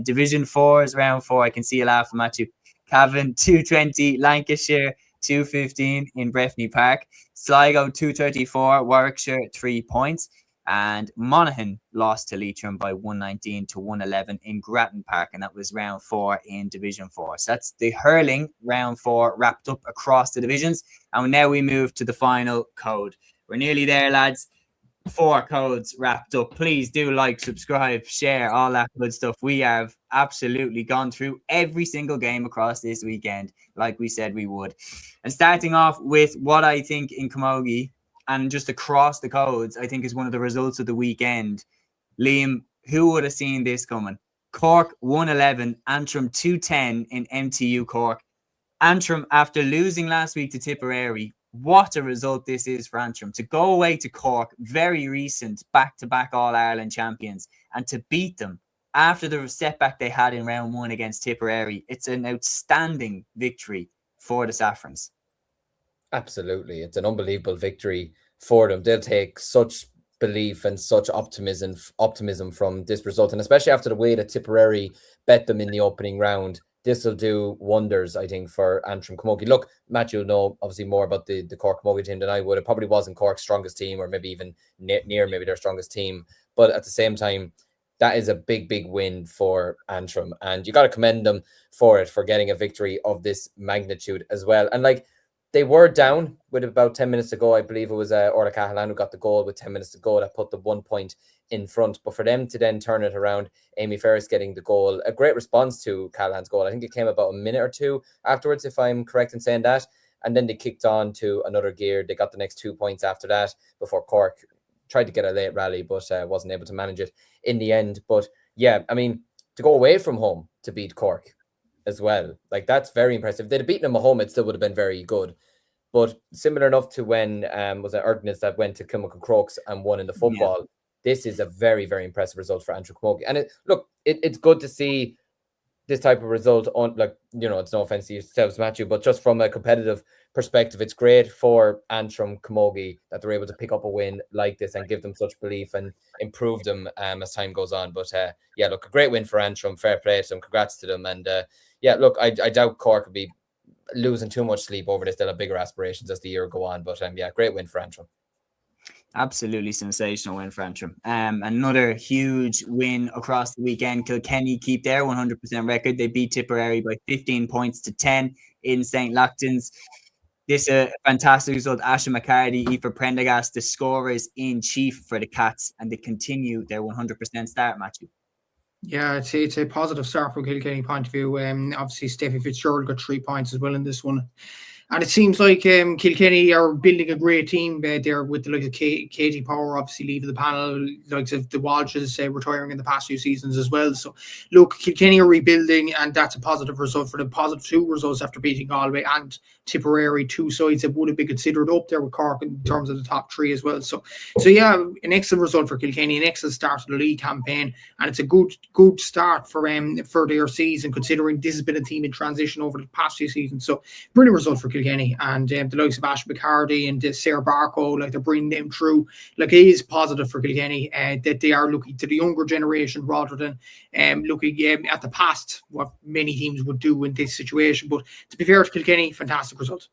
Division 4's round 4, I can see you laughing at you. Cavan 220, Lancashire 215 in Breffni Park. Sligo 234, Warwickshire 3 points. And Monaghan lost to Leitrim by 119-111 in Grattan Park, and that was round 4 in Division 4. So that's the hurling round 4 wrapped up across the divisions. And now we move to the final code. We're nearly there, lads. 4 codes wrapped up. Please do like, subscribe, share, all that good stuff. We have absolutely gone through every single game across this weekend, like we said we would. And starting off with what I think in Camogie, and just across the codes, I think is one of the results of the weekend. Liam, who would have seen this coming? Cork 111, Antrim 210 in MTU Cork. Antrim, after losing last week to Tipperary, what a result this is for Antrim. To go away to Cork, very recent, back-to-back All-Ireland champions, and to beat them after the setback they had in round 1 against Tipperary. It's an outstanding victory for the Saffrons. Absolutely. It's an unbelievable victory for them. They'll take such belief and such optimism from this result. And especially after the way that Tipperary bet them in the opening round, this will do wonders, I think, for Antrim Camogie. Look, Matt, you'll know obviously more about the Cork Camogie team than I would. It probably wasn't Cork's strongest team, or maybe even near maybe their strongest team. But at the same time, that is a big win for Antrim. And you got to commend them for it, for getting a victory of this magnitude as well. And like, they were down with about 10 minutes to go. I believe it was Orla Cahalan who got the goal with 10 minutes to go that put the 1 point in front. But for them to then turn it around, Amy Ferris getting the goal, a great response to Cahalan's goal. I think it came about a minute or two afterwards, if I'm correct in saying that. And then they kicked on to another gear. They got the next 2 points after that before Cork tried to get a late rally, but wasn't able to manage it in the end. But yeah, I mean, to go away from home to beat Cork as well, like, that's very impressive. If they'd have beaten them at home, it still would have been very good. But similar enough to when was it Erdness that went to Kilmacud Crokes and won in the football. Yeah. This is a very impressive result for Antrim Camogie. And it's good to see this type of result on, like, you know, it's no offense to yourselves, Matthew, but just from a competitive perspective, it's great for Antrim Camogie that they're able to pick up a win like this and give them such belief and improve them as time goes on. But yeah, look, a great win for Antrim. Fair play to them. Congrats to them. And yeah, look, I doubt Cork will be losing too much sleep over this. They'll have bigger aspirations as the year go on. But yeah, great win for Antrim. Absolutely sensational win for Antrim. Another huge win across the weekend. Kilkenny keep their 100% record. They beat Tipperary by 15 points to 10 in St. Lachtan's. This is a fantastic result. Asha McCarty, Aoife Prendergast, the scorers in chief for the Cats, and they continue their 100% start, Matthew. Yeah, it's a positive start from Kilkenny point of view. Obviously, Steffi Fitzgerald got 3 points as well in this one. And it seems like Kilkenny are building a great team there with the likes of Katie Power obviously leaving the panel, likes of the Walshes retiring in the past few seasons as well. So look, Kilkenny are rebuilding, and that's a positive result for them. Positive 2 results after beating Galway and Tipperary, 2 sides that would have been considered up there with Cork in terms of the top 3 as well. So yeah, an excellent result for Kilkenny, an excellent start to the league campaign, and it's a good start for their season, considering this has been a team in transition over the past few seasons. So brilliant result for Kilkenny, and the likes of Ash McCarty and Sarah Barco, like, they're bringing them through. Like, it is positive for Kilkenny that they are looking to the younger generation rather than looking at the past, what many teams would do in this situation. But to be fair to Kilkenny, fantastic result.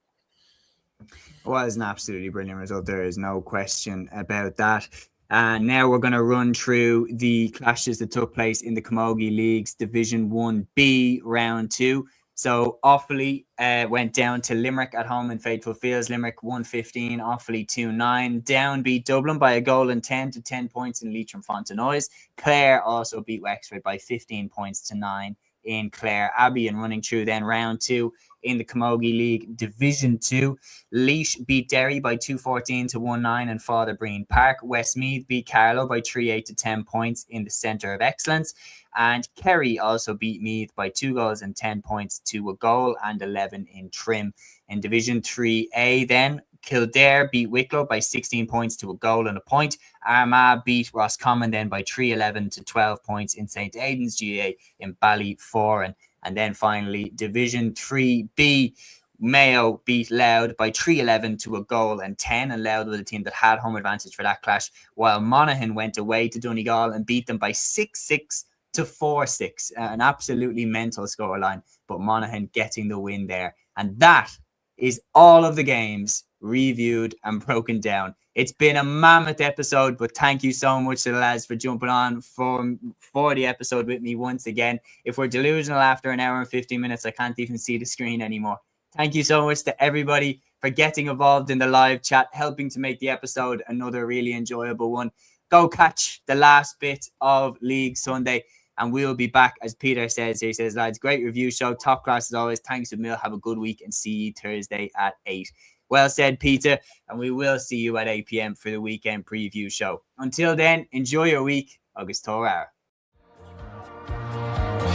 It was an absolutely brilliant result. There is no question about that. And now we're going to run through the clashes that took place in the Camogie League's Division 1B Round 2. So Offaly went down to Limerick at home in Faithful Fields. Limerick 115, Offaly 2-9. Down beat Dublin by a goal and 10 to 10 points in Leitrim Fontenoys. Clare also beat Wexford by 15 points to 9 in Clare Abbey. And running through then round 2 in the Camogie League Division 2, Laois beat Derry by 214 to 19 in Father Breen Park. Westmeath beat Carlow by 38 to 10 points in the Centre of Excellence. And Kerry also beat Meath by 2 goals and 10 points to a goal and 11 in Trim. In Division 3A then, Kildare beat Wicklow by 16 points to a goal and a point. Armagh beat Roscommon then by 3-11 to 12 points in St. Aidan's GA in Ballyforan. And then finally, Division 3B, Mayo beat Louth by 3-11 to a goal and 10. And Louth was a team that had home advantage for that clash, while Monaghan went away to Donegal and beat them by 6-6 to 4-6. An absolutely mental scoreline, but Monaghan getting the win there. And that is all of the games reviewed and broken down. It's been a mammoth episode, but thank you so much to the lads for jumping on for the episode with me once again. If we're delusional after an hour and 15 minutes, I can't even see the screen anymore. Thank you so much to everybody for getting involved in the live chat, helping to make the episode another really enjoyable one. Go catch the last bit of League Sunday, and we'll be back, as Peter says here. He says, lads, great review show. Top class as always. Thanks a mil. Have a good week and see you Thursday at 8. Well said, Peter. And we will see you at 8 p.m. for the weekend preview show. Until then, enjoy your week. Agus Torah.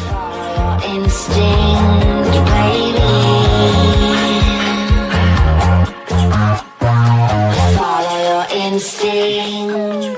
Follow your instinct, baby. Follow your instinct.